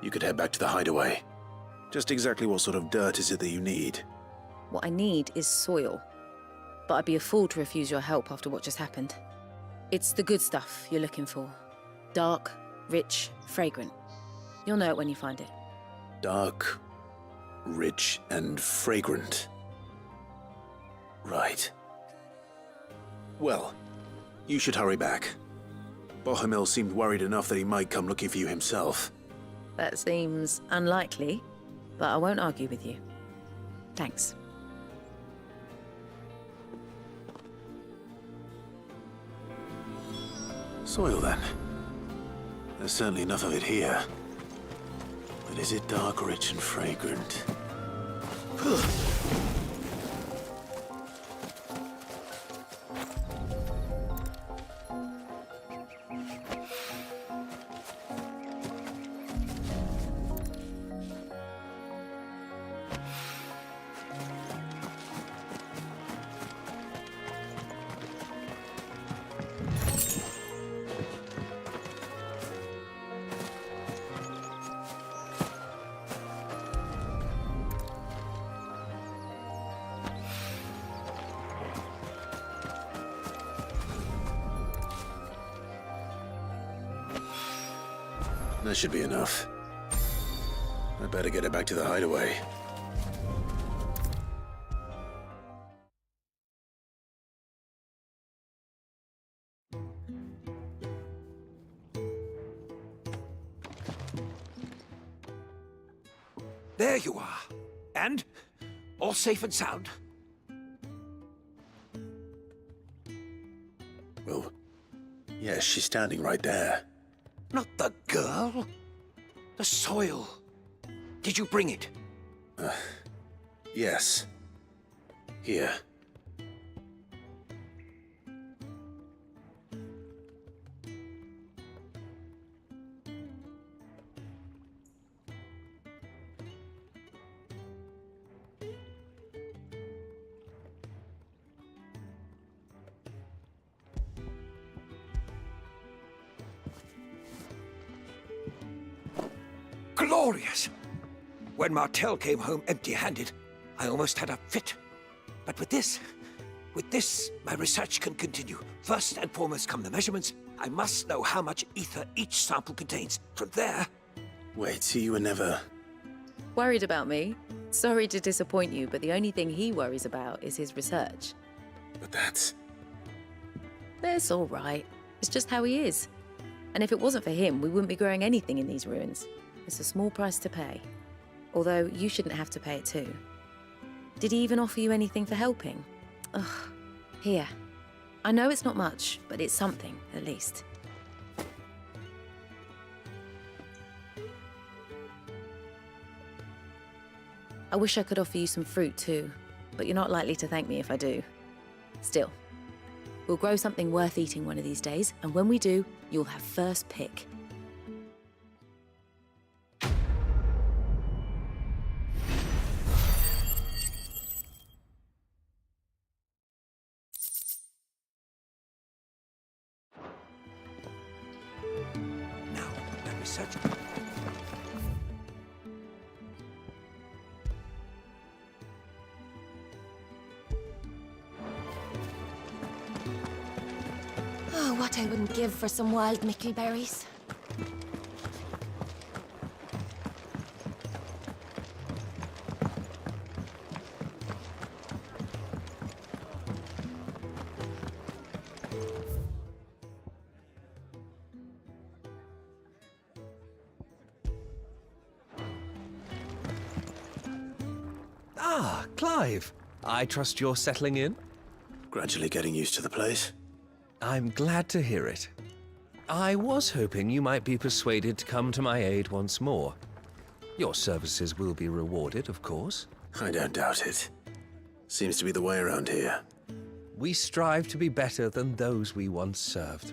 You could head back to the hideaway. Just exactly what sort of dirt is it that you need? What I need is soil. But I'd be a fool to refuse your help after what just happened. It's the good stuff you're looking for. Dark, rich, fragrant. You'll know it when you find it. Dark, rich, and fragrant. Right. Well, you should hurry back. Bohemil seemed worried enough that he might come looking for you himself. That seems unlikely, but I won't argue with you. Thanks. Soil, then. There's certainly enough of it here. But is it dark, rich, and fragrant? That should be enough. I better get it back to the hideaway. There you are. And? All safe and sound? Well, yes, she's standing right there. Not the girl. The soil. Did you bring it? Yes. Here. Glorious! When Martel came home empty-handed, I almost had a fit. But with this, my research can continue. First and foremost come the measurements. I must know how much ether each sample contains. From there... Wait, so you were never... Worried about me? Sorry to disappoint you, but the only thing he worries about is his research. But that's... That's all right. It's just how he is. And if it wasn't for him, we wouldn't be growing anything in these ruins. It's a small price to pay. Although, you shouldn't have to pay it too. Did he even offer you anything for helping? Ugh. Here. I know it's not much, but it's something, at least. I wish I could offer you some fruit too, but you're not likely to thank me if I do. Still, we'll grow something worth eating one of these days, and when we do, you'll have first pick. Now, let me search. Oh, what I wouldn't give for some wild mickleberries. Ah, Clive. I trust you're settling in? Gradually getting used to the place. I'm glad to hear it. I was hoping you might be persuaded to come to my aid once more. Your services will be rewarded, of course. I don't doubt it. Seems to be the way around here. We strive to be better than those we once served.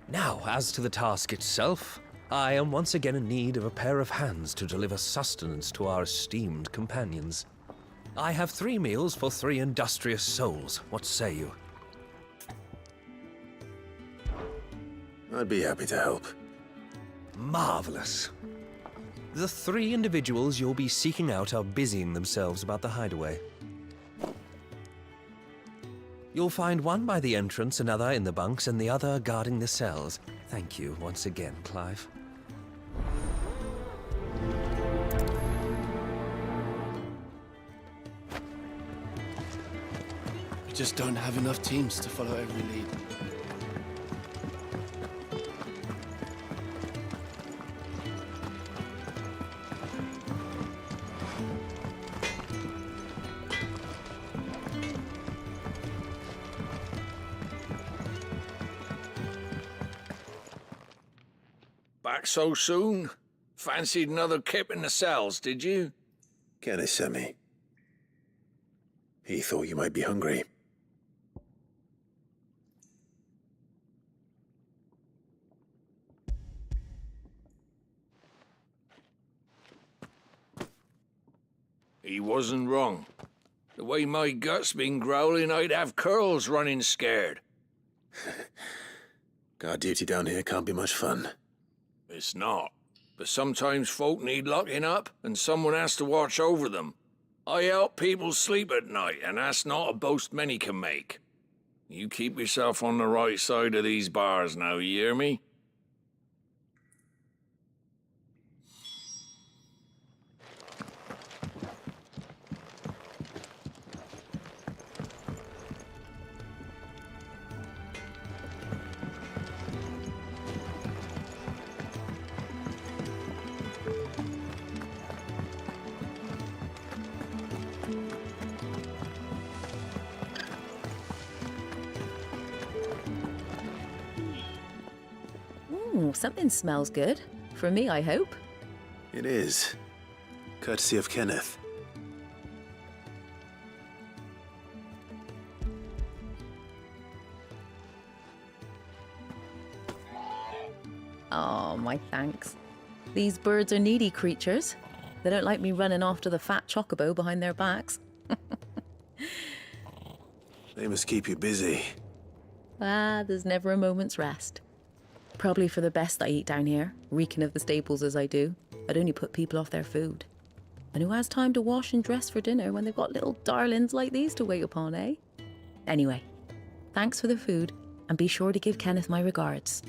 Now, as to the task itself, I am once again in need of a pair of hands to deliver sustenance to our esteemed companions. I have 3 meals for 3 industrious souls. What say you? I'd be happy to help. Marvelous. The 3 individuals you'll be seeking out are busying themselves about the hideaway. You'll find one by the entrance, another in the bunks, and the other guarding the cells. Thank you once again, Clive. We just don't have enough teams to follow every lead. Back so soon? Fancied another kip in the cells, did you? Kenneth sent me. He thought you might be hungry. He wasn't wrong. The way my gut's been growling, I'd have curls running scared. Guard duty down here can't be much fun. It's not. But sometimes folk need locking up, and someone has to watch over them. I help people sleep at night, and that's not a boast many can make. You keep yourself on the right side of these bars now, you hear me? Ooh, something smells good. For me, I hope. It is. Courtesy of Kenneth. Oh, my thanks. These birds are needy creatures. They don't like me running after the fat chocobo behind their backs. They must keep you busy. Ah, there's never a moment's rest. Probably for the best I eat down here, reeking of the staples as I do. I'd only put people off their food. And who has time to wash and dress for dinner when they've got little darlings like these to wait upon, eh? Anyway, thanks for the food, and be sure to give Kenneth my regards.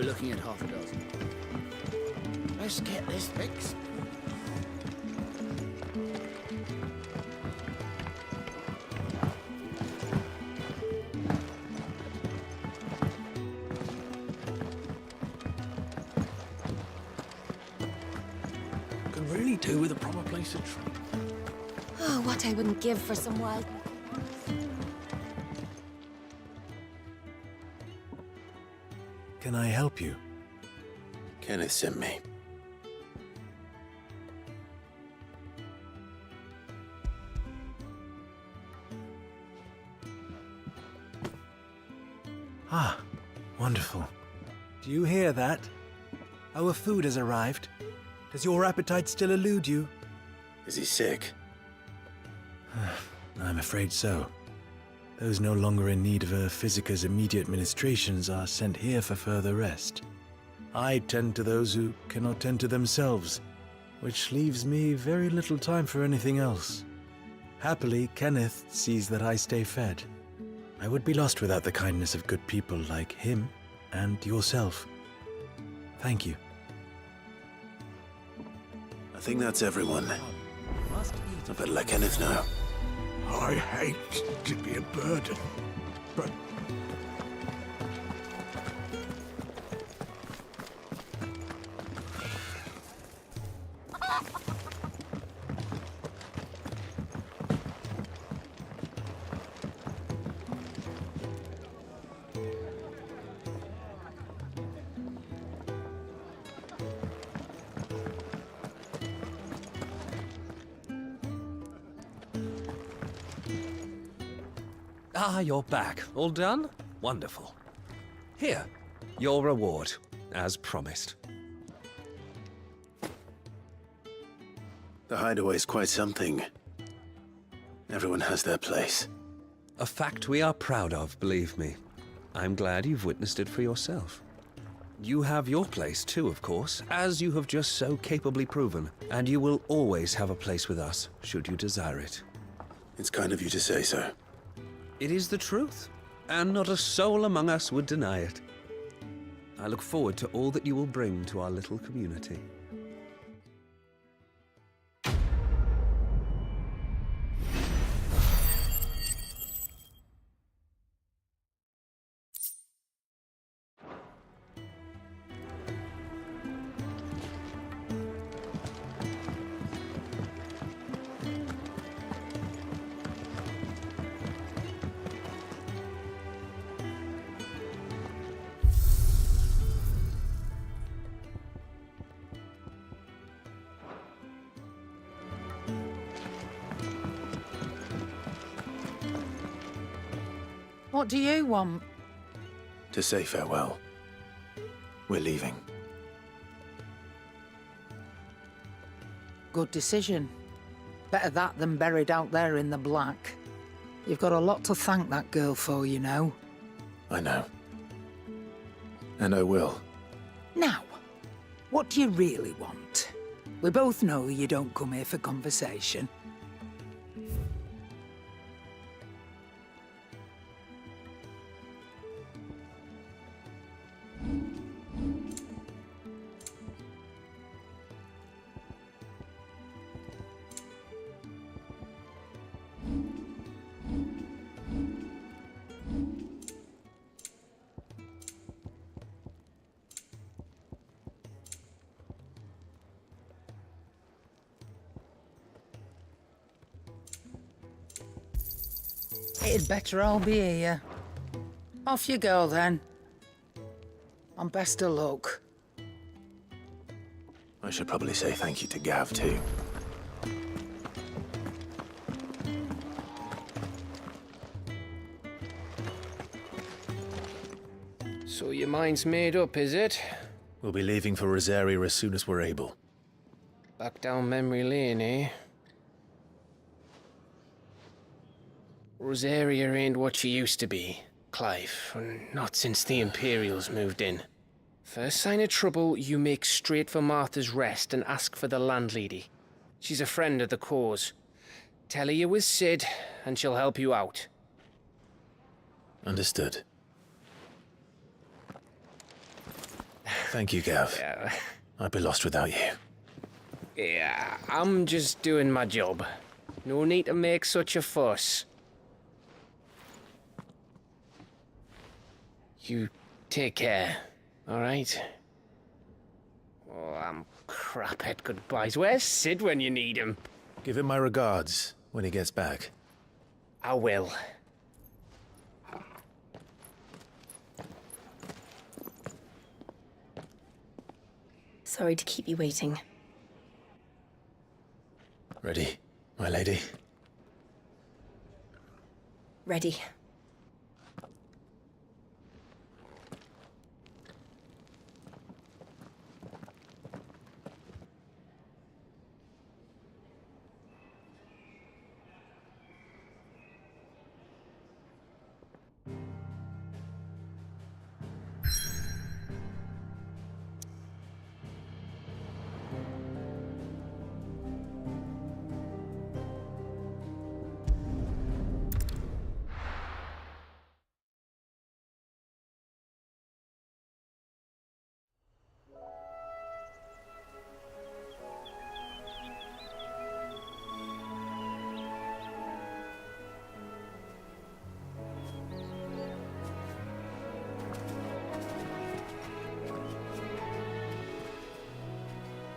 We're looking at half a dozen. Let's get this fixed. Could really do with a proper place to train. Oh, what I wouldn't give for some wild... Can I help you? Kenneth sent me. Ah, wonderful. Do you hear that? Our food has arrived. Does your appetite still elude you? Is he sick? I'm afraid so. Those no longer in need of a Physica's immediate ministrations are sent here for further rest. I tend to those who cannot tend to themselves, which leaves me very little time for anything else. Happily, Kenneth sees that I stay fed. I would be lost without the kindness of good people like him and yourself. Thank you. I think that's everyone. I better let Kenneth know. I hate to be a burden, but... Ah, you're back. All done? Wonderful. Here, your reward, as promised. The hideaway's quite something. Everyone has their place. A fact we are proud of, believe me. I'm glad you've witnessed it for yourself. You have your place too, of course, as you have just so capably proven, and you will always have a place with us, should you desire it. It's kind of you to say so. It is the truth, and not a soul among us would deny it. I look forward to all that you will bring to our little community. What do you want? To say farewell. We're leaving. Good decision. Better that than buried out there in the black. You've got a lot to thank that girl for, you know. I know. And I will. Now, what do you really want? We both know you don't come here for conversation. It'd better all be here. Off you go, then. And best of luck. I should probably say thank you to Gav, too. So your mind's made up, is it? We'll be leaving for Rosaria as soon as we're able. Back down memory lane, eh? Rosaria ain't what she used to be, Clive. Not since the Imperials moved in. First sign of trouble, you make straight for Martha's Rest and ask for the landlady. She's a friend of the cause. Tell her you was Sid, and she'll help you out. Understood. Thank you, Gav. Yeah. I'd be lost without you. Yeah, I'm just doing my job. No need to make such a fuss. You take care, alright? Oh, I'm crap at goodbyes. Where's Sid when you need him? Give him my regards when he gets back. I will. Sorry to keep you waiting. Ready, my lady? Ready.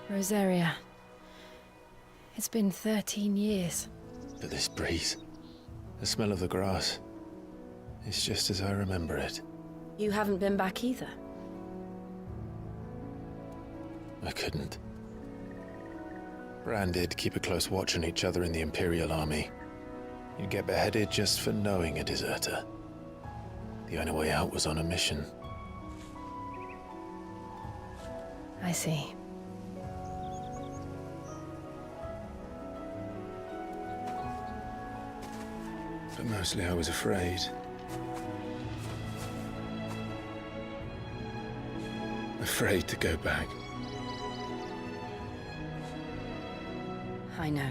Rosaria. It's been 13 years. But this breeze, the smell of the grass, it's just as I remember it. You haven't been back either. I couldn't. Branded, keep a close watch on each other in the Imperial Army. You'd get beheaded just for knowing a deserter. The only way out was on a mission. I see. But mostly I was afraid. Afraid to go back. I know.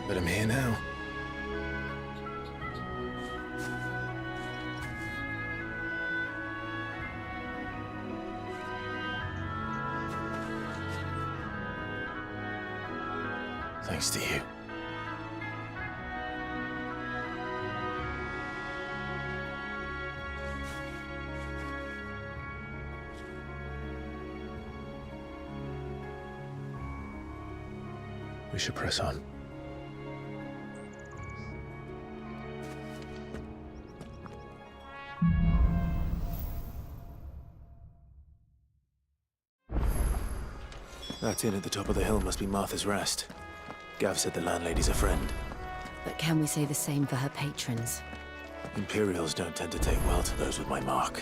But I'm here now. Thanks to you. We should press on. That inn at the top of the hill must be Martha's Rest. Gav said the landlady's a friend. But can we say the same for her patrons? Imperials don't tend to take well to those with my mark.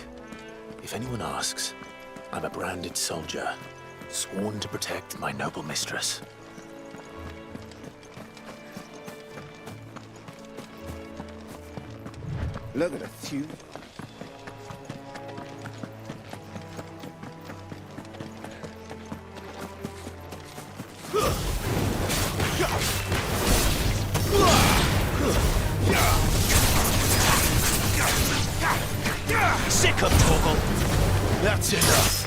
If anyone asks, I'm a branded soldier, sworn to protect my noble mistress. Look at a few. Sick of Torgal. That's enough.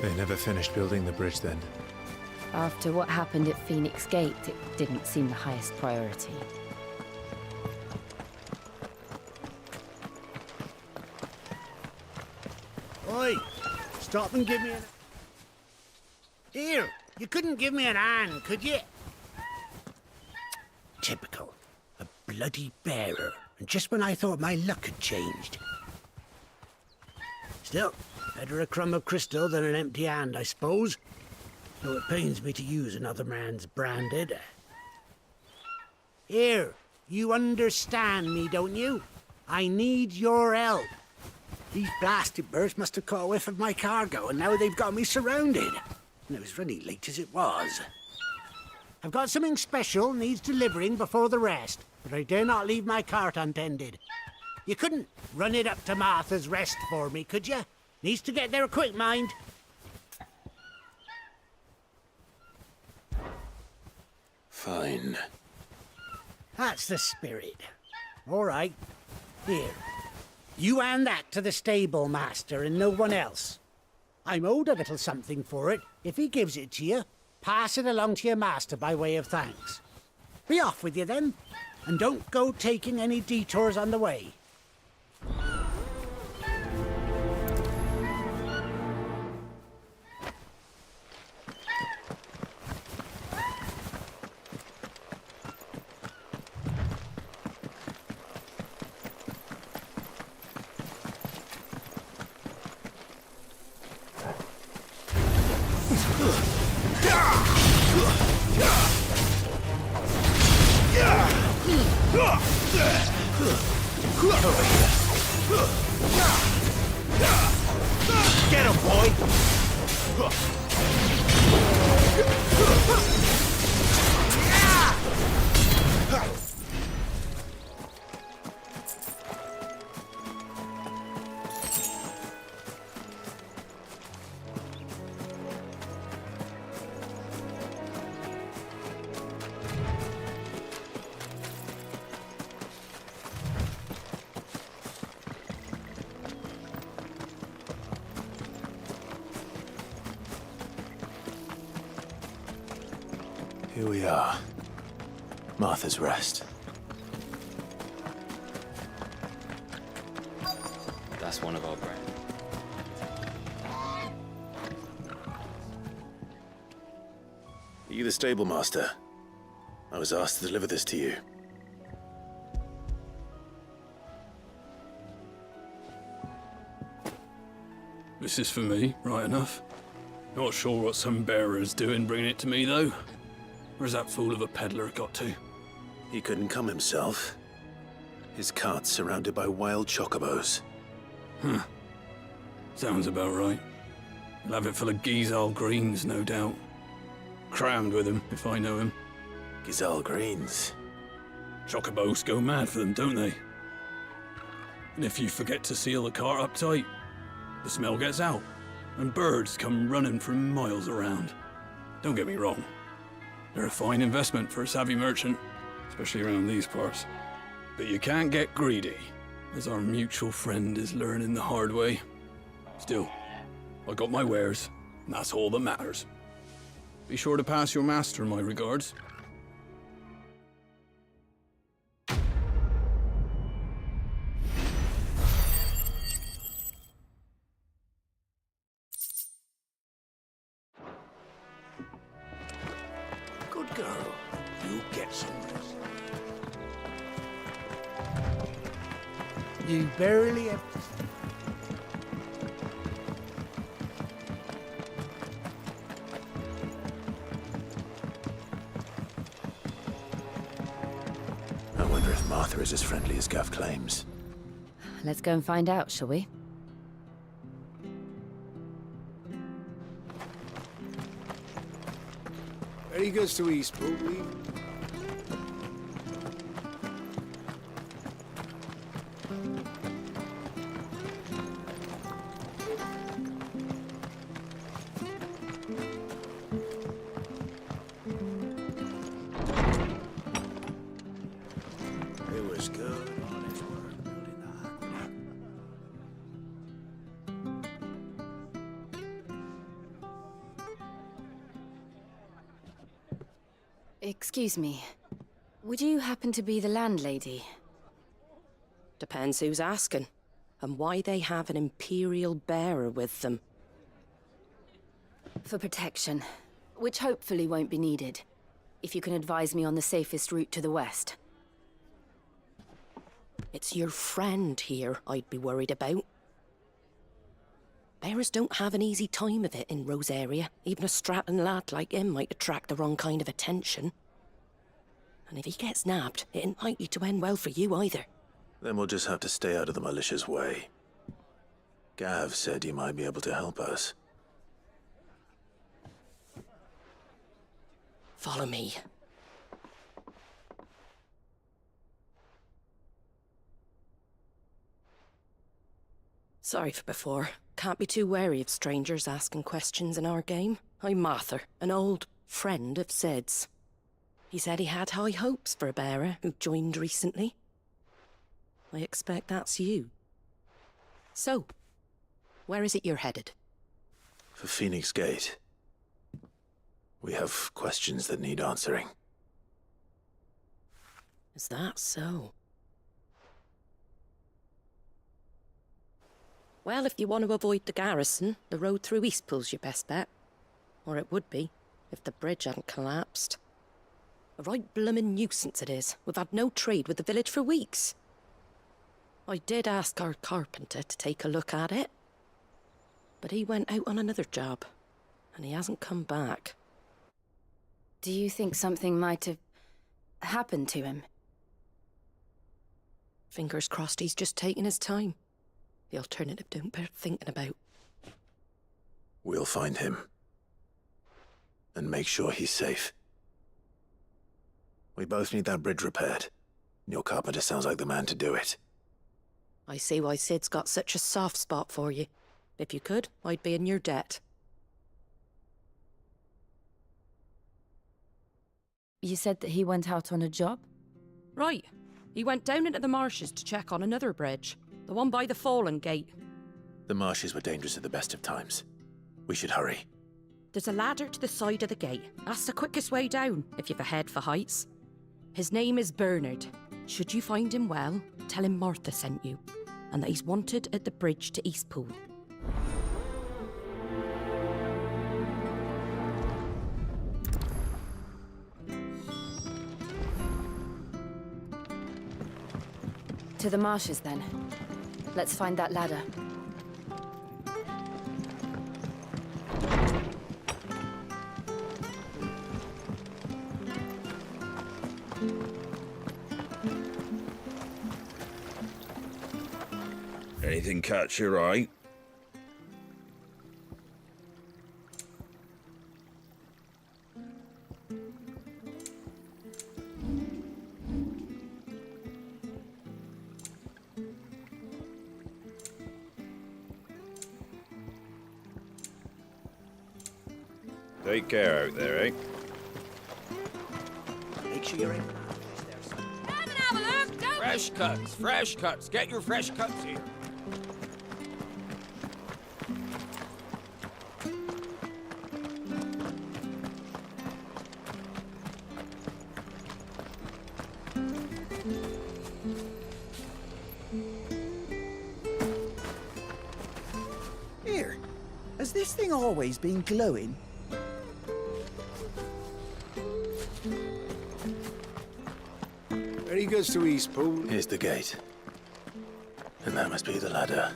They never finished building the bridge then. After what happened at Phoenix Gate, it didn't seem the highest priority. Oi! Stop and give me an... Here! You couldn't give me an hand, could you? Typical. A bloody bearer. And just when I thought my luck had changed. Still, better a crumb of crystal than an empty hand, I suppose. Though it pains me to use another man's branded. Here, you understand me, don't you? I need your help. These blasted birds must have caught a whiff of my cargo, and now they've got me surrounded. And it was running late as it was. I've got something special needs delivering before the rest, but I dare not leave my cart untended. You couldn't run it up to Martha's Rest for me, could you? Needs to get there quick, mind. Fine. That's the spirit. All right. Here. You hand that to the stable master and no one else. I'm owed a little something for it. If he gives it to you, pass it along to your master by way of thanks. Be off with you then, and don't go taking any detours on the way. Get him, boy! Here we are. Martha's Rest. That's one of our brand. Are you the stable master? I was asked to deliver this to you. This is for me, right enough. Not sure what some bearer's doing bringing it to me, though. Where's that fool of a peddler got to? He couldn't come himself. His cart's surrounded by wild chocobos. Huh. Sounds about right. He'll have it full of Gizal greens, no doubt. Crammed with him, if I know him. Gizal greens? Chocobos go mad for them, don't they? And if you forget to seal the cart up tight, the smell gets out, and birds come running from miles around. Don't get me wrong. They're a fine investment for a savvy merchant, especially around these parts. But you can't get greedy, as our mutual friend is learning the hard way. Still, I got my wares, and that's all that matters. Be sure to pass your master my regards. Good girl. You get some rest. You barely have... I wonder if Martha is as friendly as Gav claims. Let's go and find out, shall we? Ready goes to east, probably. It was good on his work building Excuse me. Would you happen to be the landlady? Depends who's asking, and why they have an Imperial bearer with them. For protection, which hopefully won't be needed. If you can advise me on the safest route to the west. It's your friend here I'd be worried about. Bearers don't have an easy time of it in Rosaria. Even a Stratton lad like him might attract the wrong kind of attention. And if he gets nabbed, it ain't likely to end well for you either. Then we'll just have to stay out of the malicious way. Gav said you might be able to help us. Follow me. Sorry for before. Can't be too wary of strangers asking questions in our game. I'm Martha, an old friend of Sid's. He said he had high hopes for a bearer who joined recently. I expect that's you. So, where is it you're headed? For Phoenix Gate. We have questions that need answering. Is that so? Well, if you want to avoid the garrison, the road through Eastpool's your best bet. Or it would be, if the bridge hadn't collapsed. A right bloomin' nuisance it is. We've had no trade with the village for weeks. I did ask our carpenter to take a look at it. But he went out on another job, and he hasn't come back. Do you think something might have happened to him? Fingers crossed he's just taking his time. The alternative don't bear thinking about. We'll find him. And make sure he's safe. We both need that bridge repaired. Your carpenter sounds like the man to do it. I see why Sid's got such a soft spot for you. If you could, I'd be in your debt. You said that he went out on a job? Right. He went down into the marshes to check on another bridge. The one by the Fallen Gate. The marshes were dangerous at the best of times. We should hurry. There's a ladder to the side of the gate. That's the quickest way down, if you've a head for heights. His name is Bernard. Should you find him well, tell him Martha sent you, and that he's wanted at the bridge to Eastpool. To the marshes, then. Let's find that ladder. Anything catch your eye? Take care out there, eh? Make sure you're in. Have a look, don't Fresh cuts. Get your fresh cuts here. Here, has this thing always been glowing? Ready goes to Eastpool. Here's the gate. And that must be the ladder.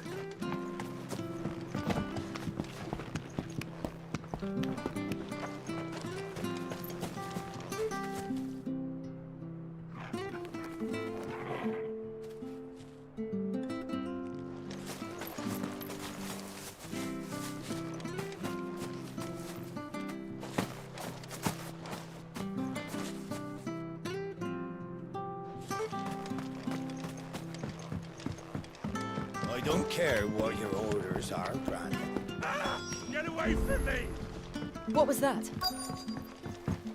I don't care what your orders are, Brandon. Get away from me! What was that?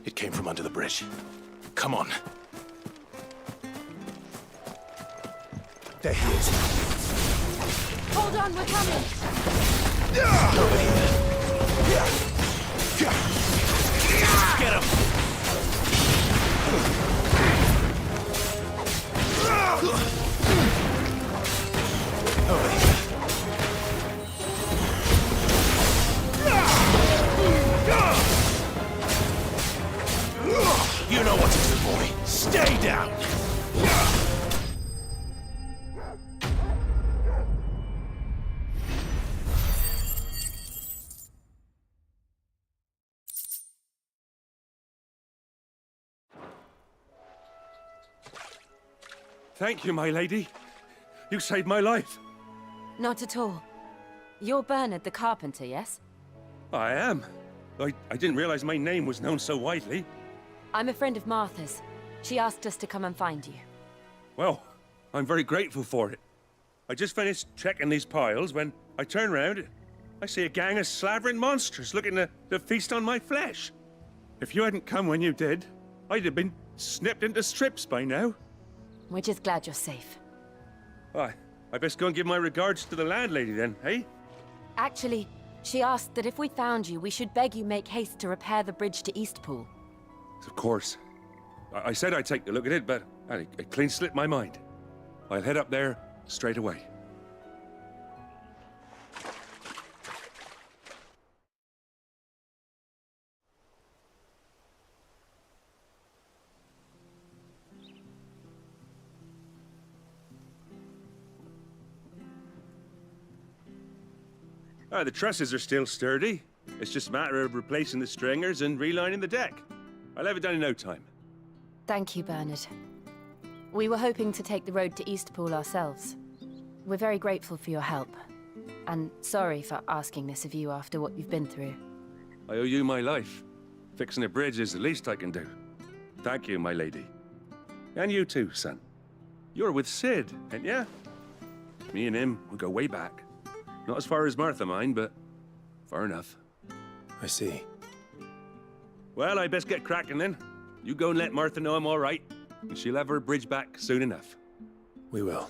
It came from under the bridge. Come on. There he is. Hold on, we're coming! Get him! You know what to do, boy. Stay down! Thank you, my lady. You saved my life. Not at all. You're Bernard the carpenter, yes? I am. I didn't realize my name was known so widely. I'm a friend of Martha's. She asked us to come and find you. Well, I'm very grateful for it. I just finished checking these piles when I turn round. I see a gang of slavering monsters looking to feast on my flesh. If you hadn't come when you did, I'd have been snipped into strips by now. We're just glad you're safe. I best go and give my regards to the landlady then, eh? Actually, she asked that if we found you, we should beg you make haste to repair the bridge to Eastpool. Of course. I said I'd take a look at it, but it clean slipped my mind. I'll head up there straight away. The trusses are still sturdy. It's just a matter of replacing the stringers and relining the deck. I'll have it done in no time. Thank you, Bernard. We were hoping to take the road to Eastpool ourselves. We're very grateful for your help. And sorry for asking this of you after what you've been through. I owe you my life. Fixing a bridge is the least I can do. Thank you, my lady. And you too, son. You're with Sid, ain't ya? Me and him, we go way back. Not as far as Martha, mind, but far enough. I see. Well, I best get cracking then. You go and let Martha know I'm all right, and she'll have her bridge back soon enough. We will.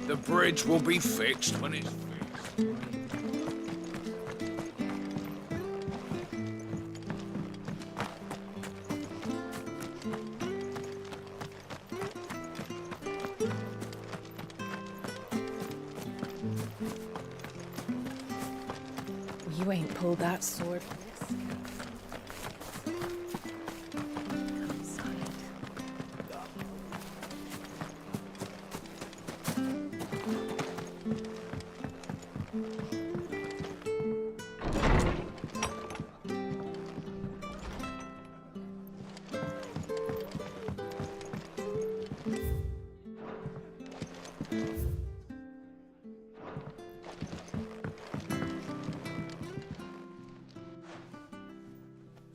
The bridge will be fixed when it's fixed. You ain't pulled that sword for this.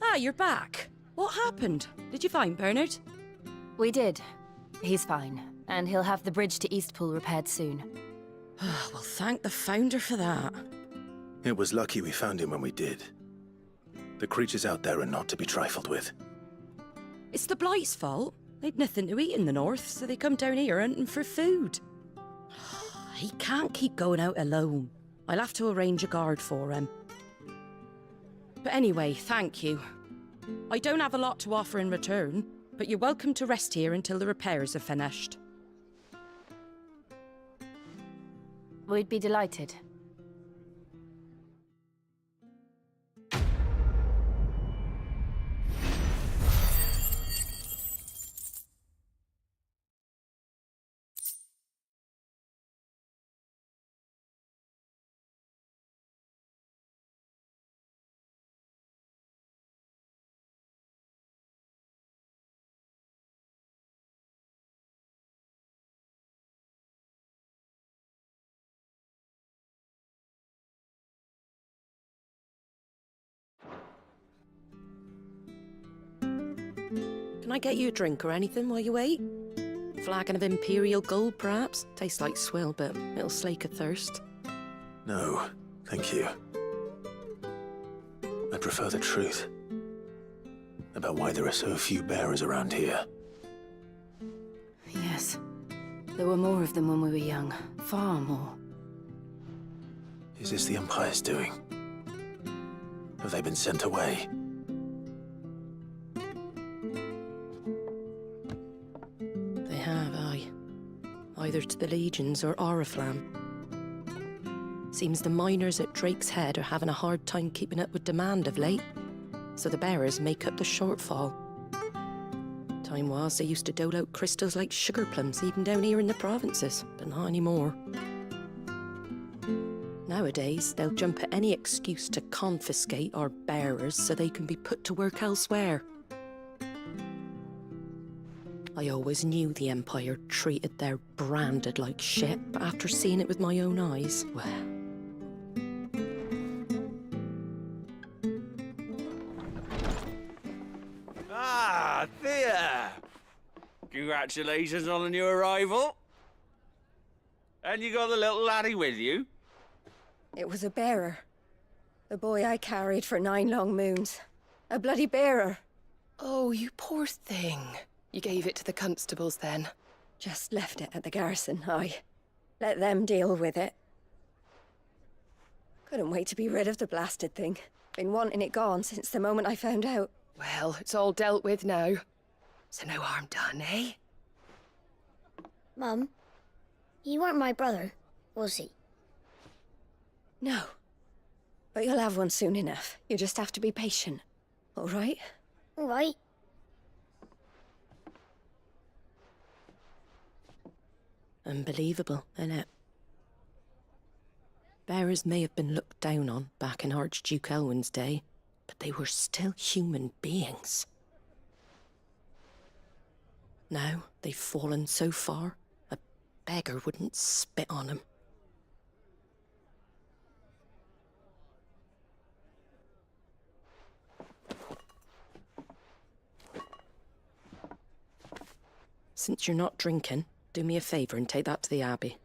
Ah, you're back. What happened? Did you find Bernard? We did. He's fine, and he'll have the bridge to Eastpool repaired soon. Well, thank the Founder for that. It was lucky we found him when we did. The creatures out there are not to be trifled with. It's the Blight's fault. They'd nothing to eat in the north, so they come down here hunting for food. He can't keep going out alone. I'll have to arrange a guard for him. But anyway, thank you. I don't have a lot to offer in return, but you're welcome to rest here until the repairs are finished. We'd be delighted. Can I get you a drink or anything while you wait? Flagon of Imperial Gold, perhaps? Tastes like swill, but it'll slake a thirst. No, thank you. I prefer the truth about why there are so few bearers around here. Yes. There were more of them when we were young. Far more. Is this the Empire's doing? Have they been sent away? They have, aye. Either to the Legions or Oriflamme. Seems the miners at Drake's Head are having a hard time keeping up with demand of late, so the bearers make up the shortfall. Time was they used to dole out crystals like sugar plums even down here in the provinces, but not anymore. Nowadays, they'll jump at any excuse to confiscate our bearers so they can be put to work elsewhere. I always knew the Empire treated their branded like shit, but after seeing it with my own eyes, well... Ah, Thea! Congratulations on the new arrival. And you got the little laddie with you? It was a bearer. The boy I carried for 9 long moons. A bloody bearer. Oh, you poor thing. You gave it to the constables then? Just left it at the garrison, aye. Let them deal with it. Couldn't wait to be rid of the blasted thing. Been wanting it gone since the moment I found out. Well, it's all dealt with now. So no harm done, eh? Mum, he weren't my brother, was he? No. But you'll have one soon enough. You just have to be patient. All right? All right. Unbelievable, innit? Bearers may have been looked down on back in Archduke Elwin's day, but they were still human beings. Now they've fallen so far, a beggar wouldn't spit on them. Since you're not drinking, do me a favour and take that to the Abbey.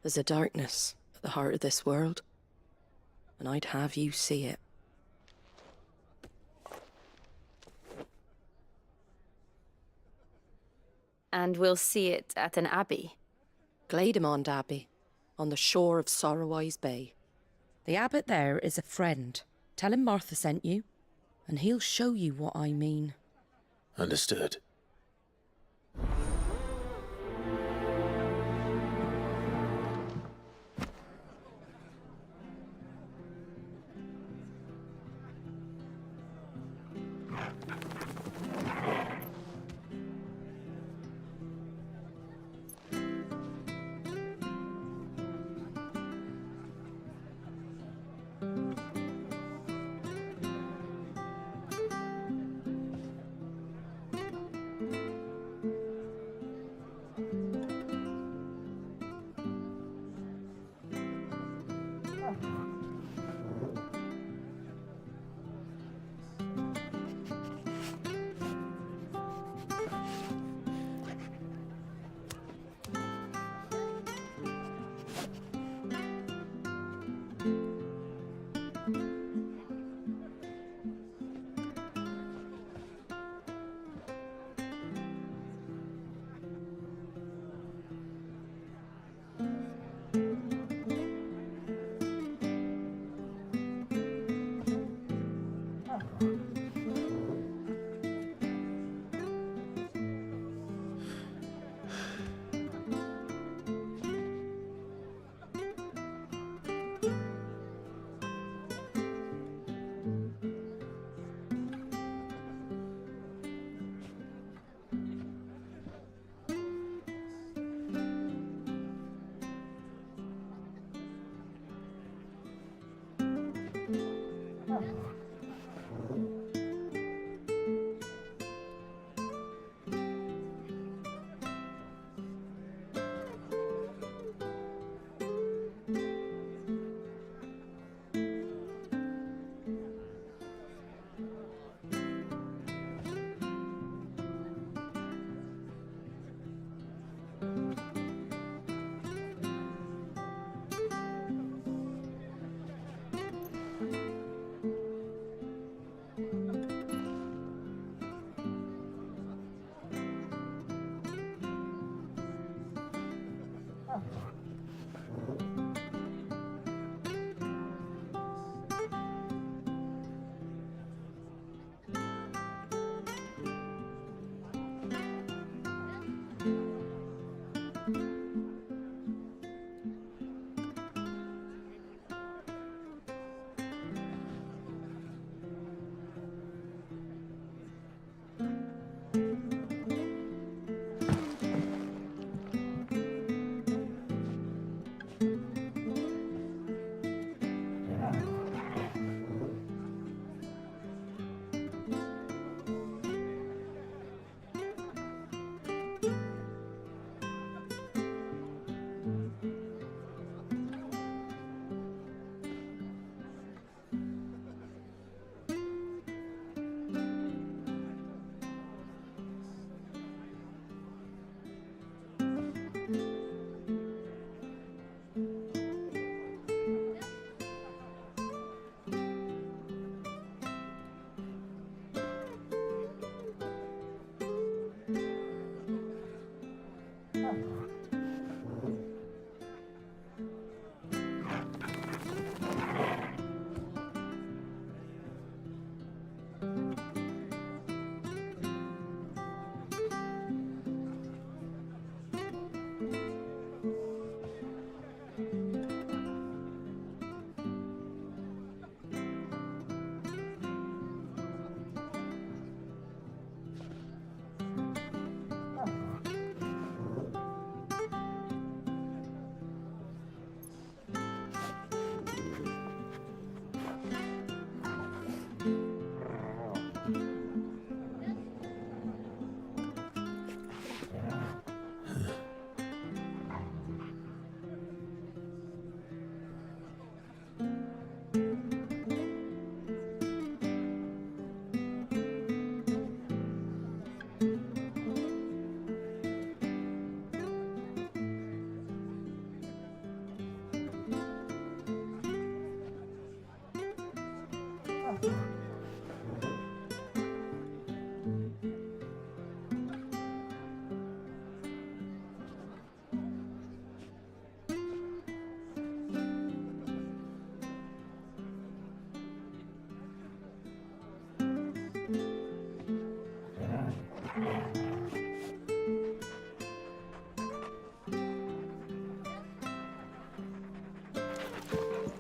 There's a darkness at the heart of this world, and I'd have you see it. And we'll see it at an abbey? Glademond Abbey, on the shore of Sorrowise Bay. The abbot there is a friend. Tell him Martha sent you, and he'll show you what I mean. Understood.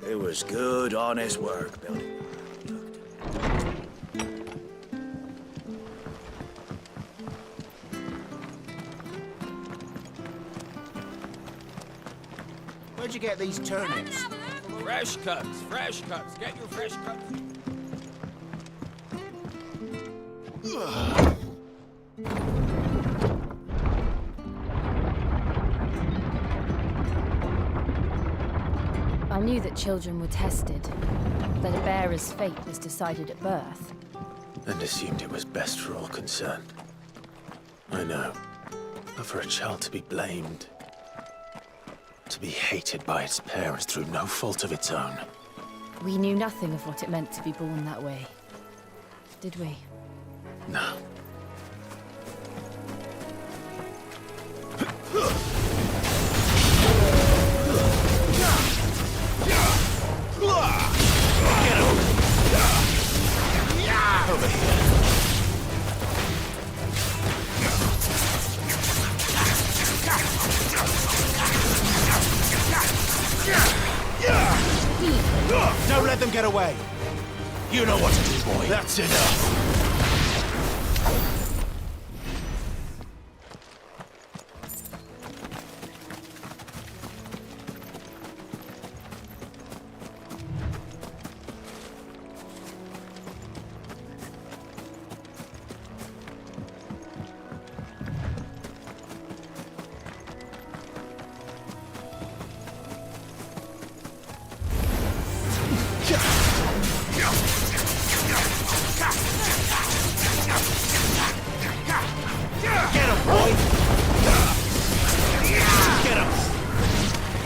It was good, honest work, Billy. Where'd you get these turnips? Fresh cuts, fresh cuts. Get your fresh cuts. I knew that children were tested, that a bearer's fate was decided at birth. And assumed it was best for all concerned. I know. But for a child to be blamed, to be hated by its parents through no fault of its own. We knew nothing of what it meant to be born that way, did we? No. Over here. Don't let them get away! You know what to do, boy. That's enough.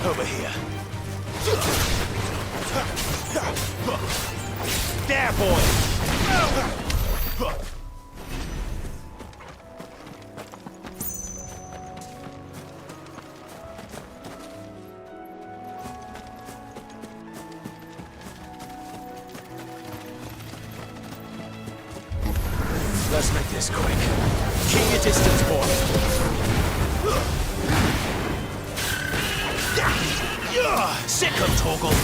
Over here. There, boy! this quick. Keep your distance, boy. Sick of Torgal.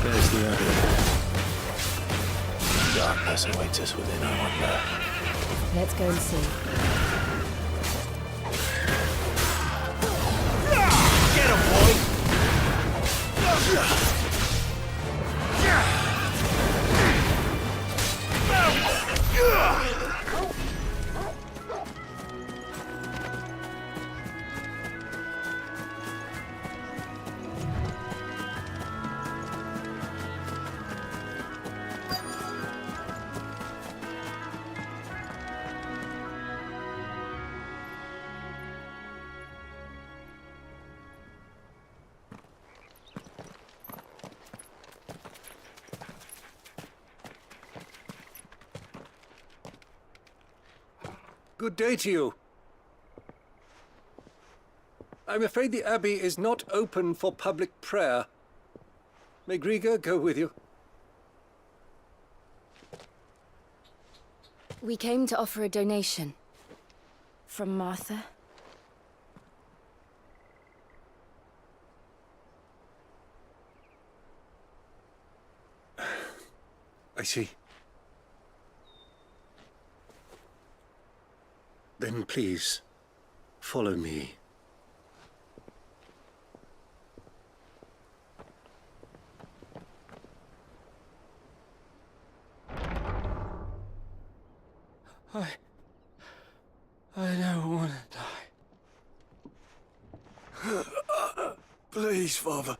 There's the other. Darkness awaits us within, I wonder. Let's go and see. Get him, boy! Good day to you. I'm afraid the Abbey is not open for public prayer. May Griga go with you? We came to offer a donation. From Martha. I see. Then please, follow me. I don't want to die. Please, Father.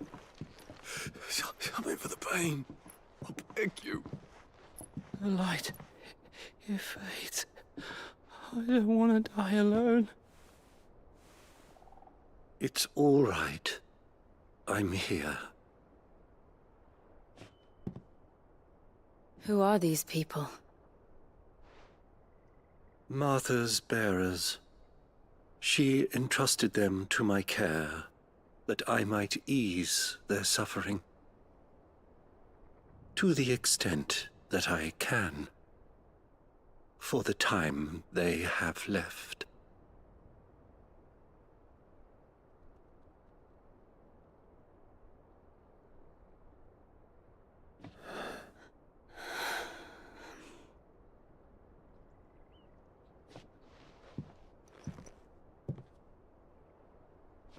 Something for the pain. I beg you. The light, it fades. I don't want to die alone. It's all right. I'm here. Who are these people? Martha's bearers. She entrusted them to my care, that I might ease their suffering. To the extent that I can. For the time they have left.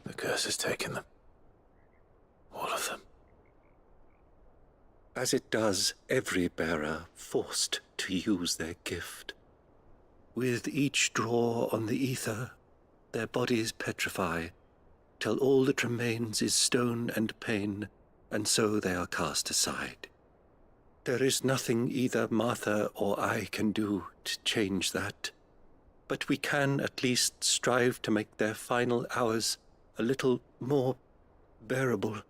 The curse has taken them. All of them. As it does every bearer forced to use their gift. With each draw on the ether, their bodies petrify, till all that remains is stone and pain, and so they are cast aside. There is nothing either Martha or I can do to change that, but we can at least strive to make their final hours a little more bearable.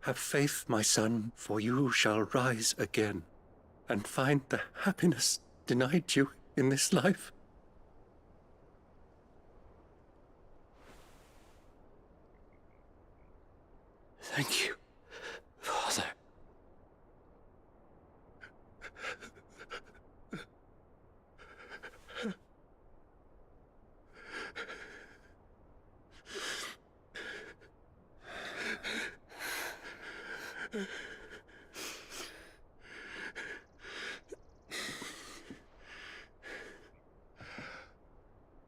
Have faith, my son, for you shall rise again, and find the happiness denied you in this life. Thank you, Father.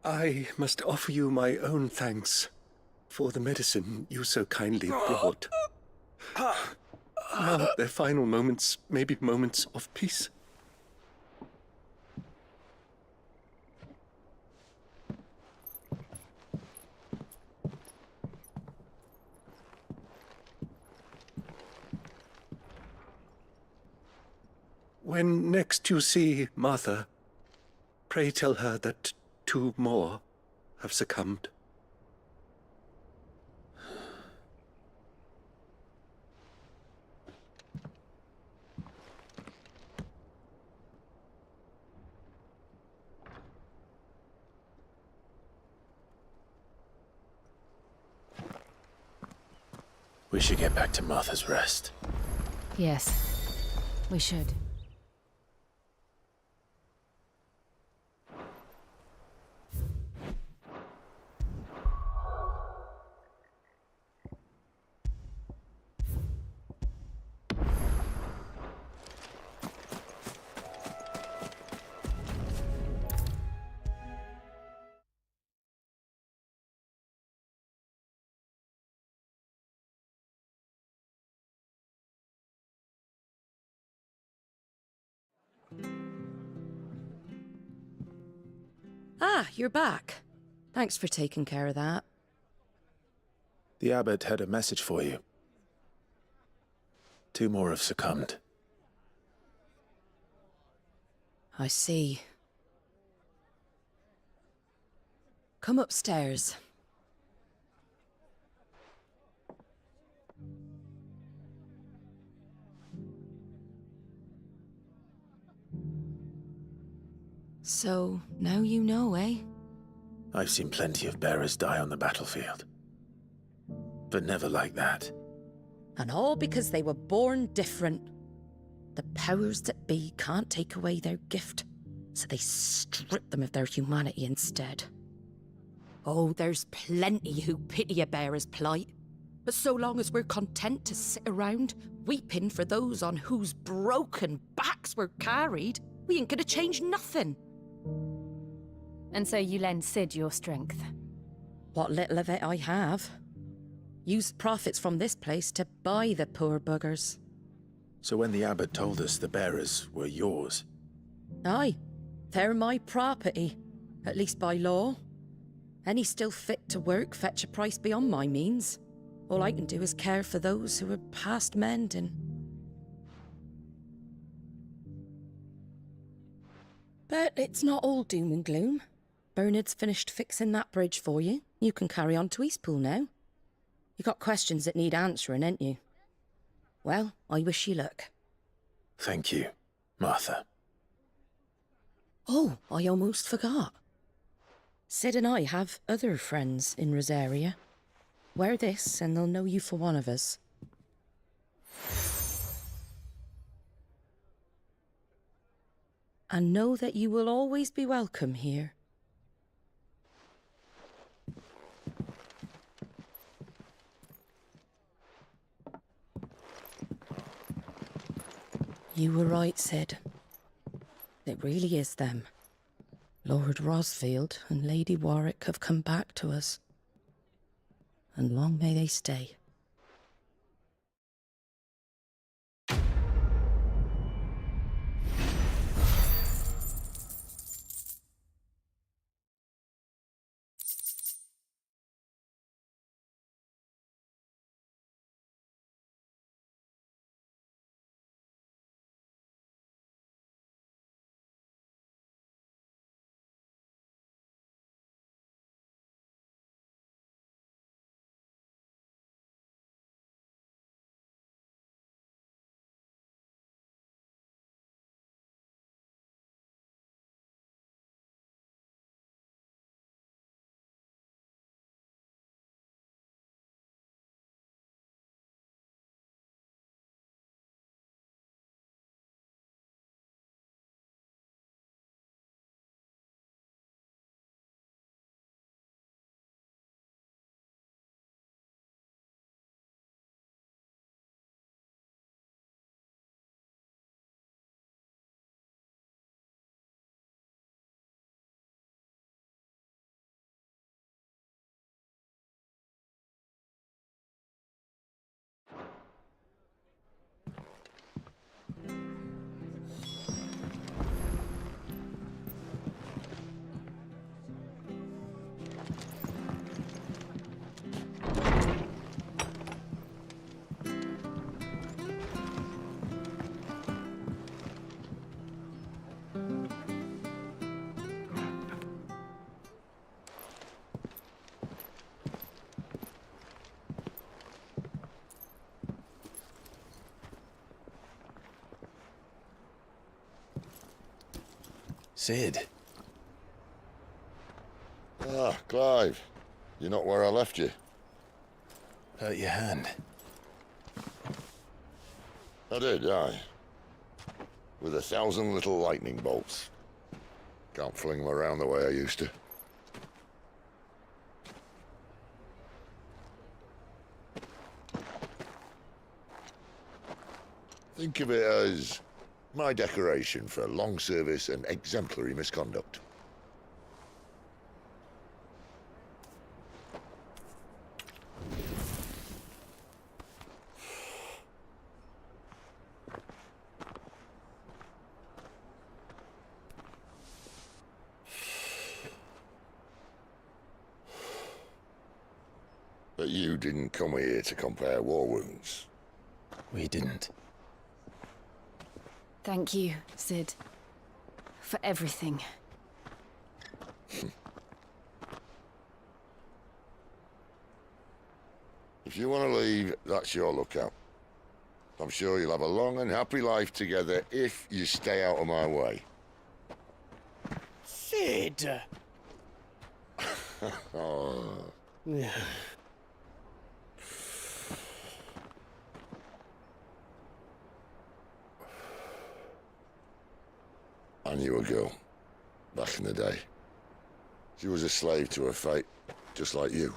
I must offer you my own thanks for the medicine you so kindly brought. Now their final moments may be moments of peace. When next you see Martha, pray tell her that 2 more have succumbed. We should get back to Martha's Rest. Yes, we should. Ah, you're back. Thanks for taking care of that. The abbot had a message for you. 2 more have succumbed. I see. Come upstairs. So, now you know, eh? I've seen plenty of bearers die on the battlefield. But never like that. And all because they were born different. The powers that be can't take away their gift, so they strip them of their humanity instead. Oh, there's plenty who pity a bearer's plight. But so long as we're content to sit around, weeping for those on whose broken backs we're carried, we ain't gonna change nothing. And so you lend Sid your strength? What little of it I have. Use profits from this place to buy the poor buggers. So when the abbot told us the bearers were yours... Aye, they're my property, at least by law. Any still fit to work fetch a price beyond my means. All I can do is care for those who are past mending. But it's not all doom and gloom. Bernard's finished fixing that bridge for you. You can carry on to Eastpool now. You got questions that need answering, ain't you? Well, I wish you luck. Thank you, Martha. Oh, I almost forgot. Sid and I have other friends in Rosaria. Wear this and they'll know you for one of us. And know that you will always be welcome here. You were right, Sid. It really is them. Lord Rosfield and Lady Warwick have come back to us. And long may they stay. Sid. Ah, Clive. You're not where I left you. Hurt your hand. I did, aye. With 1,000 little lightning bolts. Can't fling them around the way I used to. Think of it as my decoration for long service and exemplary misconduct. But you didn't come here to compare war wounds. We didn't. Thank you, Sid. For everything. If you want to leave, that's your lookout. I'm sure you'll have a long and happy life together if you stay out of my way. Sid! Oh. I knew a girl, back in the day. She was a slave to her fate, just like you.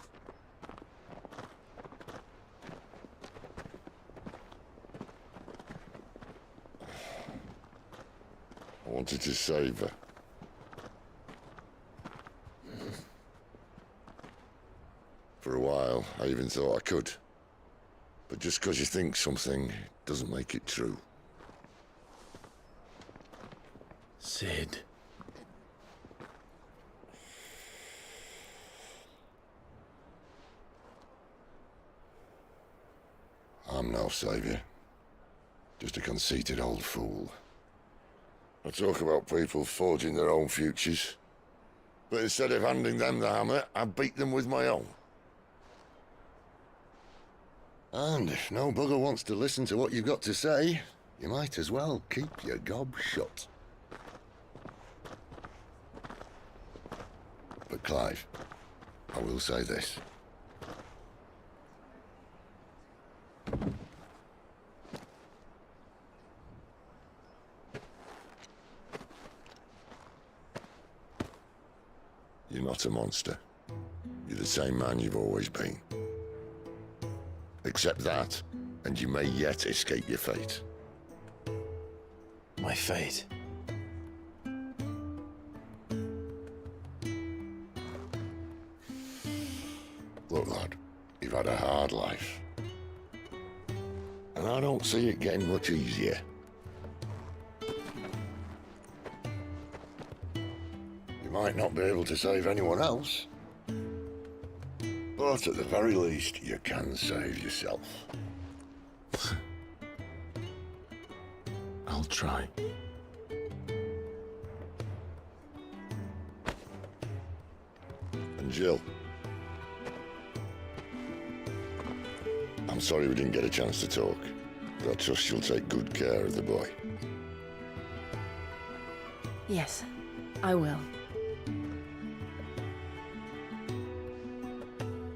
I wanted to save her. For a while, I even thought I could. But just because you think something doesn't make it true. Sid. I'm no savior. Just a conceited old fool. I talk about people forging their own futures. But instead of handing them the hammer, I beat them with my own. And if no bugger wants to listen to what you've got to say, you might as well keep your gob shut. But Clive, I will say this. You're not a monster. You're the same man you've always been. Accept that, and you may yet escape your fate. My fate? Look, lad, you've had a hard life. And I don't see it getting much easier. You might not be able to save anyone else, but at the very least, you can save yourself. I'll try. And Jill. I'm sorry we didn't get a chance to talk, but I trust you'll take good care of the boy. Yes, I will.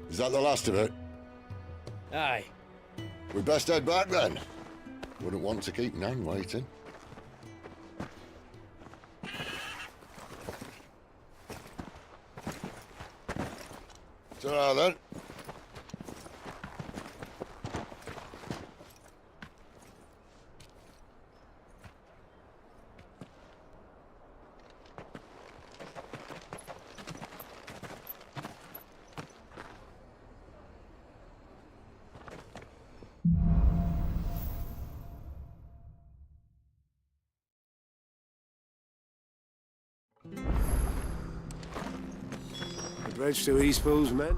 Is that the last of it? Aye. We best head back then. Wouldn't want to keep Nan waiting. Ta-ra then. The bridge to Eastpool's men?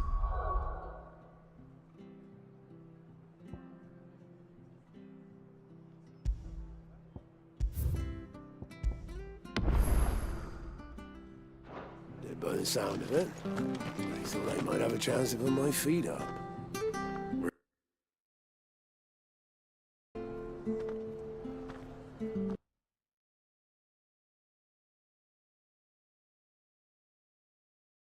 By the sound of it, I thought I might have a chance to put my feet up.